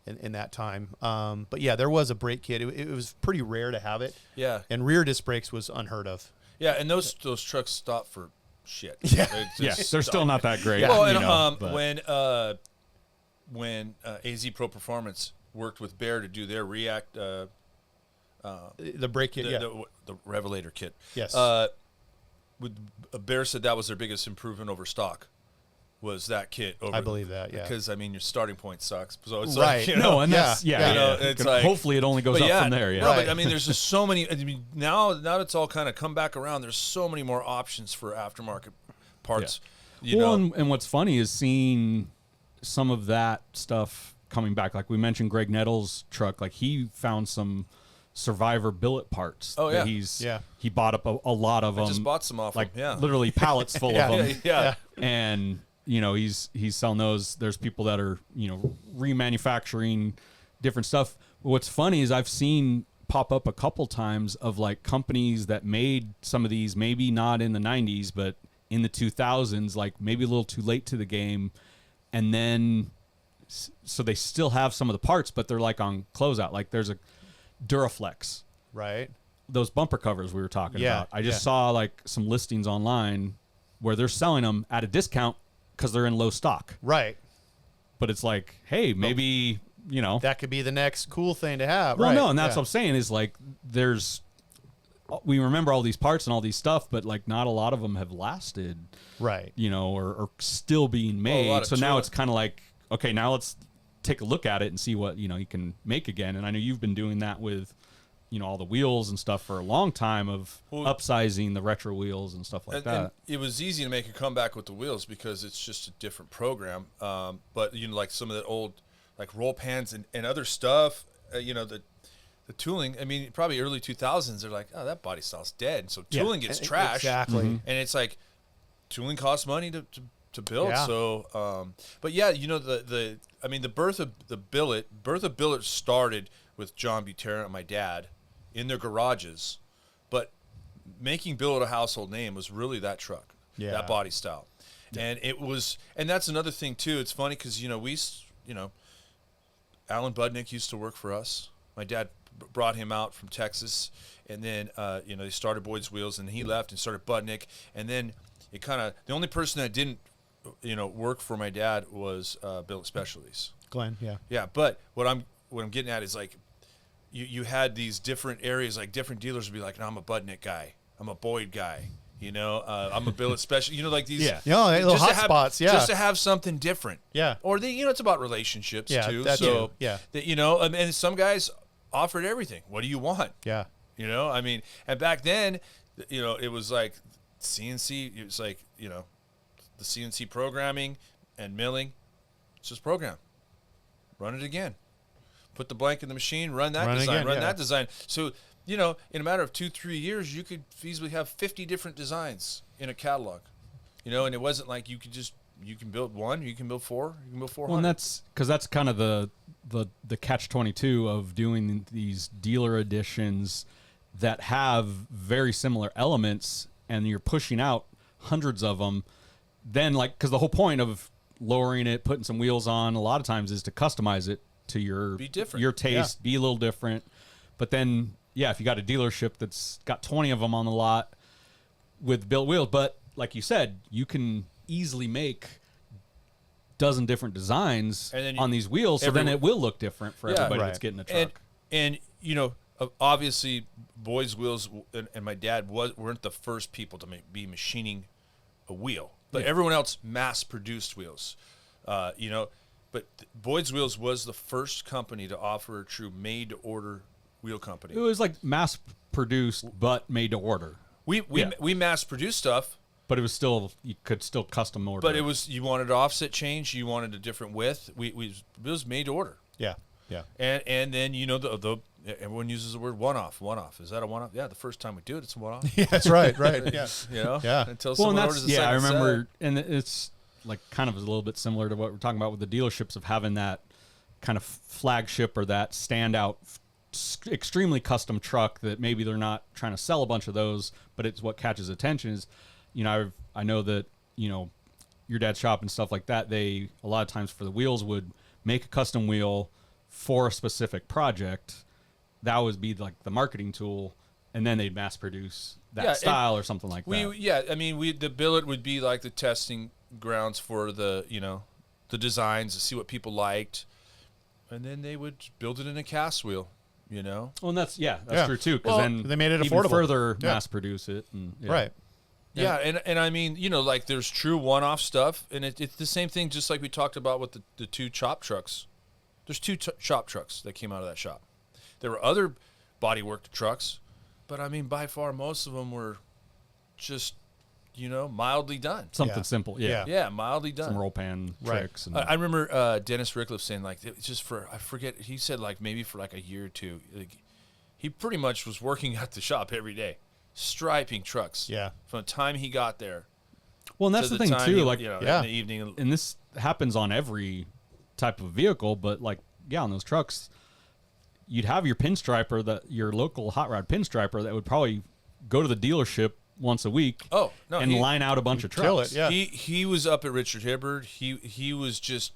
in that time. But yeah, there was a brake kit. It was pretty rare to have it, Yeah. and rear disc brakes was unhaird of. Yeah, and those trucks stop for shit. Yeah. They Yeah, just they're still stop. not that great. Well, you and know, but- when AZ Pro Performance worked with Bear to do their React The brake kit, the Revelator kit. Yes. Bear said that was their biggest improvement over stock. Was that kit over? I believe that, yeah. Because I mean, your starting point sucks. So it's Right. like, No, and Yeah, that's yeah. yeah. You know, it's like- hopefully it only goes But up yeah, from there. Yeah. no, Right. but I mean, there's just so many. I mean, now it's all kind of come back around. There's so many more options for aftermarket parts. You well, know, and what's funny is seeing some of that stuff coming back. Like we mentioned, Greg Nettles' truck. Like he found some Survivor billet parts. Oh, that yeah. he bought up a lot of I them. just bought some off. like them. Yeah, literally pallets full Yeah. of them. yeah. And he's selling those. There's people that are remanufacturing different stuff. What's funny is I've seen pop up a couple times of like companies that made some of these, maybe not in the 90s, but in the 2000s, like maybe a little too late to the game, and then so they still have some of the parts, but they're like on closeout. Like there's a Duraflex. right. those bumper covers we were talking Yeah, about. I just saw like some listings online where they're selling them at a discount because they're in low stock. Right. But it's like, hey, maybe, you know. That could be the next cool thing to have. Well, right. no, and that's what I'm saying is like we remember all these parts and all these stuff, but like not a lot of them have lasted. Right. You know, or still being made. So now it's kind of like, okay, now let's take a look at it and see what, you know, you can make again. And I know you've been doing that with, you know, all the wheels and stuff for a long time of upsizing the retro wheels and stuff like that. And it was easy to make a comeback with the wheels because it's just a different program. But, you know, like some of the old, like roll pans and other stuff, you know, the tooling, I mean, probably early 2000s, they're like, oh, that body style's dead. So tooling gets trashed. Exactly. And it's like, tooling costs money to build. Yeah. So, but yeah, you know, the birth of Billet started with John Butera and my dad in their garages, but making Billet a household name was really that truck, that body style. And it was, and that's another thing too. It's funny because, you know, Alan Budnick used to work for us. My dad brought him out from Texas, and then, you know, they started Boyd's Wheels, and he left and started Budnick. And then it kind of, the only person that didn't, you know, work for my dad was Billet Specialties. Glenn, yeah. Yeah, but what I'm getting at is like, you had these different areas, like different dealers would be like, no, I'm a Budnick guy, I'm a Boyd guy, you know, I'm a Billet Special, you know, like these, little hot spots, just to have something different, yeah. Or you know, it's about relationships too. That so too. Yeah, that, you know, and some guys offered everything. What do you want? Yeah, you know, I mean, and back then, you know, it was like CNC. It was like, you know, the CNC programming and milling. It's just program. Run it again. Put the blank in the machine. Run that design. Run that design. So, you know, in a matter of 2-3 years, you could feasibly have 50 different designs in a catalog. You know, and it wasn't like you can build one, you can build four, you can build 400. Well, and that's because that's kind of the catch-22 of doing these dealer editions that have very similar elements, and you're pushing out hundreds of them. Then, like, because the whole point of lowering it, putting some wheels on, a lot of times is to customize it to your taste, be a little different. But then, yeah, if you got a dealership that's got 20 of them on the lot with built wheels, but like you said, you can easily make dozen different designs on these wheels, so then it will look different for everybody that's getting a truck. And you know, obviously, Boyd's Wheels and my dad weren't the first people to be machining a wheel, but everyone else mass-produced wheels. You know, but Boyd's Wheels was the first company to offer a true made-to-order wheel company. It was like mass-produced, but made-to-order. We mass-produced stuff. But it was still, you could still custom order. But it was, you wanted offset change, you wanted a different width. It was made to order. Yeah, yeah. And then, you know, everyone uses the word one-off. One-off. Is that a one-off? Yeah, the first time we do it, it's a one-off. Yeah, that's right, yeah. You know? Yeah. Until someone orders a second I remember, set. and it's like kind of a little bit similar to what we're talking about with the dealerships of having that kind of flagship or that standout, extremely custom truck that maybe they're not trying to sell a bunch of those, but it's what catches attention is, you know, I know that, you know, your dad's shop and stuff like that, they, a lot of times for the wheels, would make a custom wheel for a specific project. That would be like the marketing tool, and then they'd mass produce that style or something like that. Yeah, I mean, the billet would be like the testing grounds for the, you know, the designs to see what people liked, and then they would build it in a cast wheel, you know? Well, and that's true too, because then they made it even affordable. further mass produce it. And, Right. Yeah, and I mean, you know, like there's true one-off stuff, and it's the same thing, just like we talked about with the two chop trucks. There's two chop trucks that came out of that shop. There were other bodywork trucks, but I mean, by far, most of them were just, you know, mildly done. Something simple. Yeah, mildly done. Some roll pan tricks. And I remember Dennis Rickliff saying, like, it's just for, I forget, he said, like, maybe for like a year or two. Like, he pretty much was working at the shop every day, striping trucks. Yeah. From the time he got there. Well, and that's the thing too. Like, you know, in the evening. And this happens on every type of vehicle, but like, on those trucks, you'd have your pinstriper, your local hot rod pinstriper that would probably go to the dealership once a week. And line out a bunch of trucks. He was up at Richard Hibbard. He was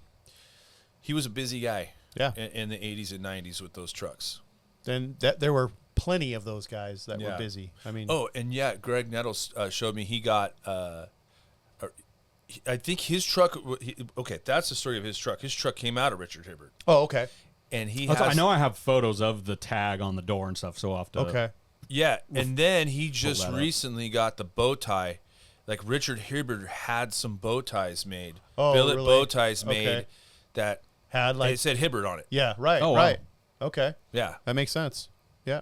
a busy guy. Yeah. In the 80s and 90s with those trucks. Then there were plenty of those guys that were busy. I mean, and Greg Nettles showed me he got. I think his truck. Okay, that's the story of his truck. His truck came out of Richard Hibbert. Oh, okay. And he I know I have photos of the tag on the door and stuff, so I'll have to. Okay. Yeah, and then he just recently got the bow tie. Like Richard Hibbert had some bow ties made. Oh, Billet really? bow ties made that had like it said Hibbert on it. Yeah, right. Oh, right. wow. Okay. Yeah, That makes sense. Yeah.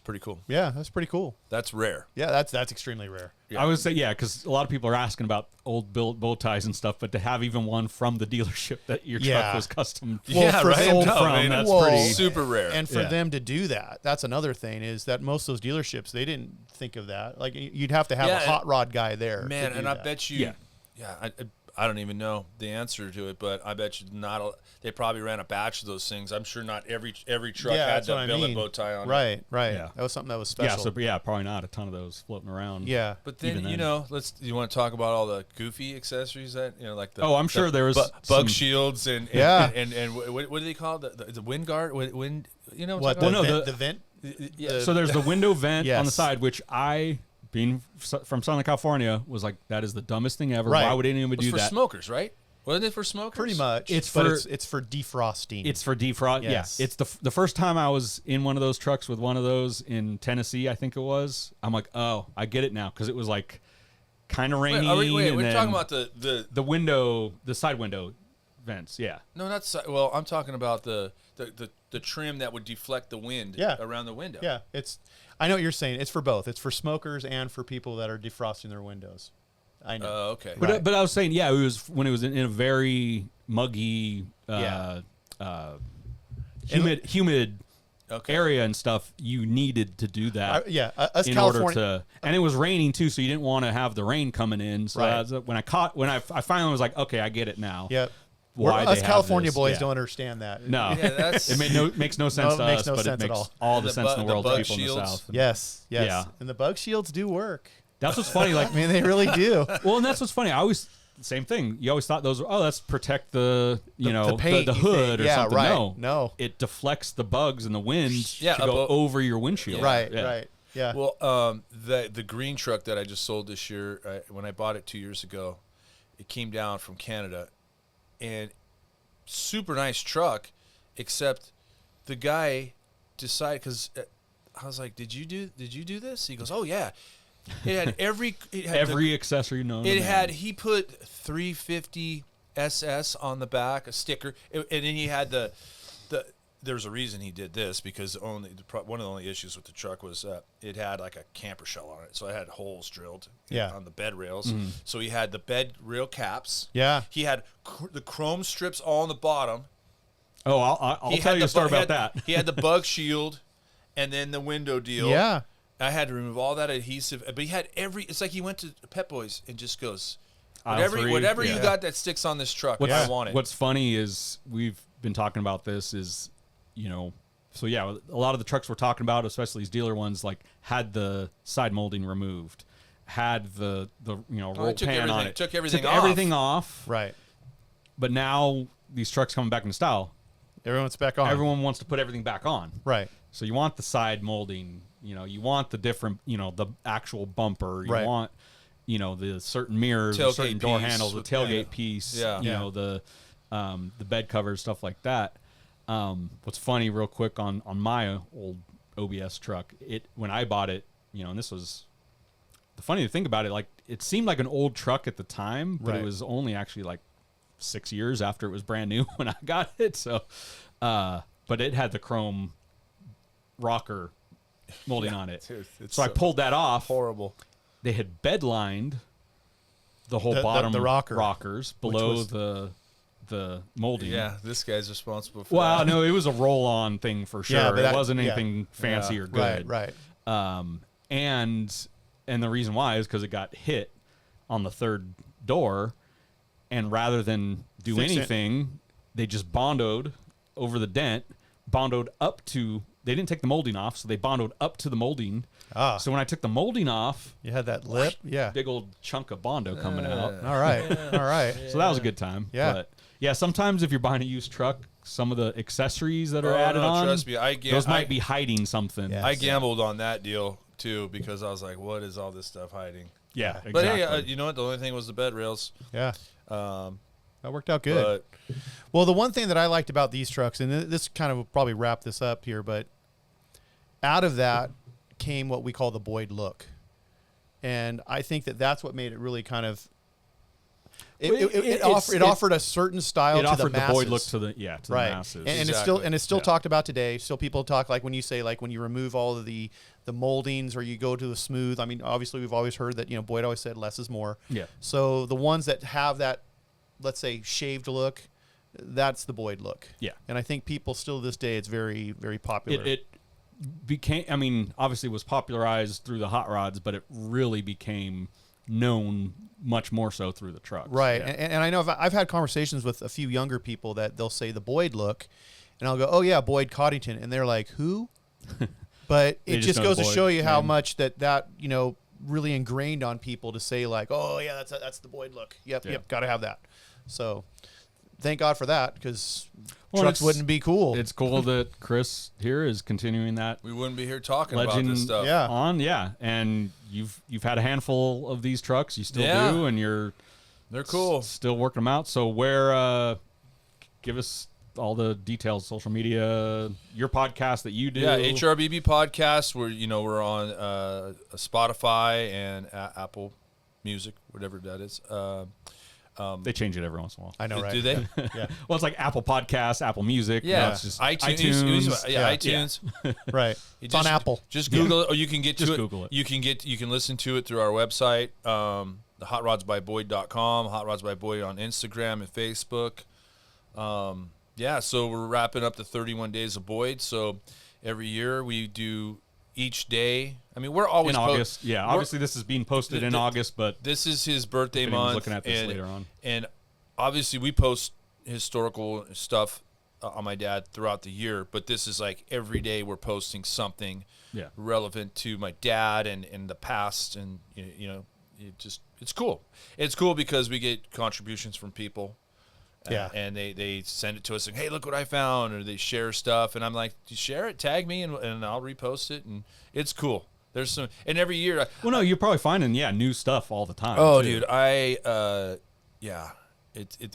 pretty cool. Yeah, that's pretty cool. That's rare. Yeah, that's extremely rare. Yeah. I would say, because a lot of people are asking about old Billet bow ties and stuff, but to have even one from the dealership that your truck was custom sold from, that's pretty super rare. And for them to do that, that's another thing, is that most of those dealerships, they didn't think of that. Like, you'd have to have a hot rod guy there. Man, to do and that. I bet you, I don't even know the answer to it, but I bet you they probably ran a batch of those things. I'm sure not every truck had the Billet bow tie on it. Right. Yeah. That was something that was special. Probably not a ton of those floating around. Yeah. But then, you want to talk about all the goofy accessories that, like the I'm sure there was bug shields and what do they call it? The wind guard? Wind, what? The vent? So there's the window vent on the Yes. side, which being from Southern California, was like, that is the dumbest thing ever. Right. Why would anyone do for that? smokers, right? Wasn't it for smokers? Pretty much. It's but for- it's for defrosting. It's for defrost. Yes. Yeah. It's the first time I was in one of those trucks with one of those in Tennessee, I think it was. I'm like, oh, I get it now, because it was like kind of rainy. Wait, and we're then talking about the window, the side window vents. Yeah. No, not well. I'm talking about the trim that would deflect the wind around the window. Yeah, I know what you're saying. It's for both. It's for smokers and for people that are defrosting their windows. I know. Okay. But I was saying, it was when it was in a very muggy, humid area and stuff. You needed to do that. Us in California, order to, and it was raining too, so you didn't want to have the rain coming in. So when I finally was like, okay, I get it now. Yep. Why us they California have this. boys don't understand that. No, that's it makes no sense to us, no but sense it at makes all. all the sense in the world to bug people in the shields. South. Yes. Yeah. And the bug shields do work. That's what's funny. Like, I mean, they really do. well, and that's what's funny. I always same thing. You always thought those were, that's protect the paint, the hood or something. Right. No, it deflects the bugs and the wind to go about, over your windshield. Right. Yeah. Well, the green truck that I just sold this year, when I bought it 2 years ago, it came down from Canada, and super nice truck, except the guy decided, because I was like, did you do this? He goes, oh yeah. It had every accessory known. He put 350 SS on the back, a sticker, and then he had the. There's a reason he did this, because one of the only issues with the truck was it had like a camper shell on it, so it had holes drilled on the bed rails. Mm-hmm. So he had the bed rail caps. Yeah. He had the chrome strips all on the bottom. Oh, I'll tell you a story about that. He had the bug shield, and then the window deal. Yeah. I had to remove all that adhesive, but he had it's like he went to Pep Boys and just goes, whatever you got that sticks on this truck, I want it. What's funny is we've been talking about this so a lot of the trucks we're talking about, especially these dealer ones, like had the side molding removed, had the roll pan on it, took everything off. Right. But now these trucks coming back into style, everyone's back on. Everyone wants to put everything back on. Right. So you want the side molding, you want the different, the actual bumper, you want, the certain mirrors, the certain door handles, the tailgate piece, the bed covers, stuff like that. What's funny, real quick, on my old OBS truck, when I bought it, and this was the funny thing about it, like it seemed like an old truck at the time, but it was only actually like 6 years after it was brand new when I got it. So, but it had the chrome rocker molding on it. Dude, so I pulled that off. Horrible. They had bed lined the whole bottom the rockers below the molding. Yeah, this guy's responsible for that. that. No, it was a roll-on thing for sure. Yeah, it wasn't anything fancy or good. Right. And the reason why is because it got hit on the third door, and rather than do anything, they just bondoed over the dent, bondoed up to. They didn't take the molding off, so they bondoed up to the molding. So when I took the molding off, you had that lip, big old chunk of Bondo coming out. All right. So that was a good time. Yeah. But sometimes if you're buying a used truck, some of the accessories that are added on. Trust me, those might be hiding something. Yeah. I gambled on that deal too because I was like, "What is all this stuff hiding?" Yeah, exactly. But hey, you know what? The only thing was the bed rails. Yeah. That worked out good. Well, the one thing that I liked about these trucks, and this kind of will probably wrap this up here, but out of that came what we call the Boyd look. And I think that that's what made it really kind of it offered a certain style to the masses. It offered the Boyd look to the the masses. And it's still talked about today. Still people talk like when you say like when you remove all of the moldings or you go to the smooth. I mean, obviously we've always heard that, Boyd always said less is more. Yeah. So the ones that have that, let's say, shaved look, that's the Boyd look. Yeah. And I think people still to this day, it's very, very popular. It became, I mean, obviously it was popularized through the hot rods, but it really became known much more so through the trucks. Right. Yeah. And I know I've had conversations with a few younger people that they'll say the Boyd look, and I'll go, oh, yeah, Boyd Coddington. And they're like, who? But it just goes to show you how much that really ingrained on people to say like, oh, yeah, that's the Boyd look. Yep, got to have that. So thank God for that, because trucks wouldn't be cool. It's cool that Chris here is continuing that. We wouldn't be here talking about this stuff. And you've had a handful of these trucks. You still do, and they're cool. Still working them out. So give us all the details, social media, your podcast that you do. Yeah, HRBB podcast. We're on Spotify and Apple Music, whatever that is. They change it every once in a while. I know, right? Do they? Yeah. Well, it's like Apple Podcasts, Apple Music. Yeah, it's just iTunes. iTunes. Right. It's on Apple. Just Google it, or you can get to it. Google it. You can listen to it through our website, the hotrodsbyboyd.com, Hot Rods by Boyd on Instagram and Facebook. So we're wrapping up the 31 days of Boyd. So every year we do each day. I mean, we're always in August. Obviously this is being posted in August, but this is his birthday month. Looking at this later on, and obviously we post historical stuff on my dad throughout the year. But this is like every day we're posting something relevant to my dad and the past, and it's cool. It's cool because we get contributions from people. And they send it to us and, hey, look what I found, or they share stuff, and I'm like, you share it, tag me, and I'll repost it, and it's cool. There's some, and every year, you're probably finding new stuff all the time. Oh, too. dude,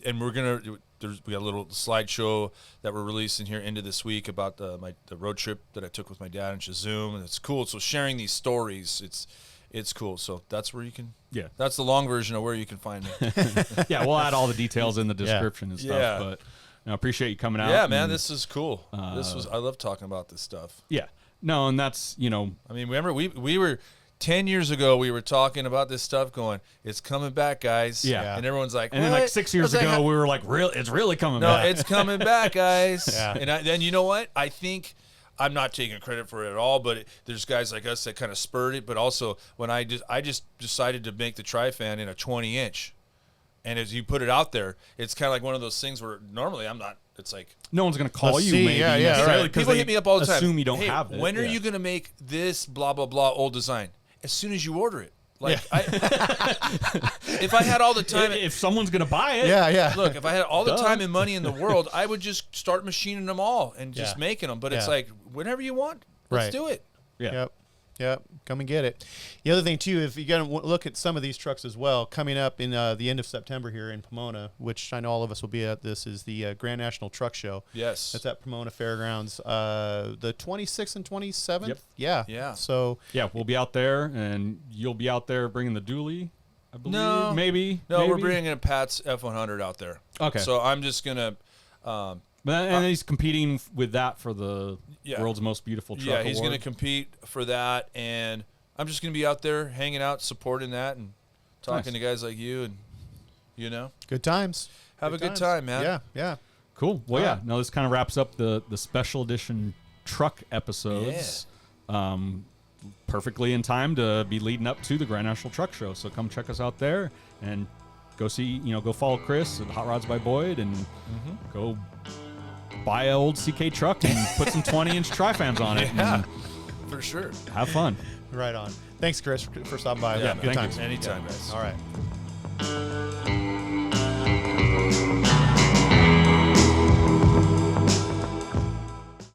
and we got a little slideshow that we're releasing here into this week about the road trip that I took with my dad in Shazoom, and it's cool. So sharing these stories, it's cool. So that's where you can. Yeah. That's the long version of where you can find me. Yeah, we'll add all the details in the description and stuff. Yeah. But I appreciate you coming out. Yeah, man, this is cool. I love talking about this stuff. Yeah. No, and that's I mean, remember we were 10 years ago. We were talking about this stuff, going, "It's coming back, guys." Yeah. And everyone's like, and then like 6 years ago, we were like, it's really coming back. No, it's coming back, guys. Yeah. And then you know what? I think. I'm not taking credit for it at all, but there's guys like us that kind of spurred it. But also, when I just decided to make the Tri-Fan in a 20-inch, and as you put it out there, it's kind of like one of those things where normally I'm not. It's like no one's going to call you. Maybe right. People hit me up all the time. Assume you don't have it. When are you going to make this blah blah blah old design? As soon as you order it. Like if I had all the time, if someone's gonna buy it, Look, if I had all the time and money in the world, I would just start machining them all and just making them. But it's like whenever you want, let's do it. Yeah. Yep. Come and get it. The other thing too, if you got to look at some of these trucks as well, coming up in the end of September here in Pomona, which I know all of us will be at. This is the Grand National Truck Show. Yes, that's at Pomona Fairgrounds, the 26th and 27th. Yep. Yeah. So we'll be out there, and you'll be out there bringing the dually. I believe. No, maybe. We're bringing a Pat's F100 out there. Okay. So I'm just gonna. And he's competing with that for the world's most beautiful truck. Yeah, he's award. going to compete for that, and I'm just going to be out there hanging out, supporting that, and talking to guys like you, and good times. Have a good time, man. Yeah. Cool. Well, now this kind of wraps up the special edition truck episodes. Yeah. Perfectly in time to be leading up to the Grand National Truck Show. So come check us out there and go follow Chris at Hot Rods by Boyd and go buy an old CK truck and put some 20-inch Tri-Fans on it. Yeah, for sure. Have fun. Right on. Thanks, Chris, for stopping by. Yeah, good times. Anytime, guys. All right.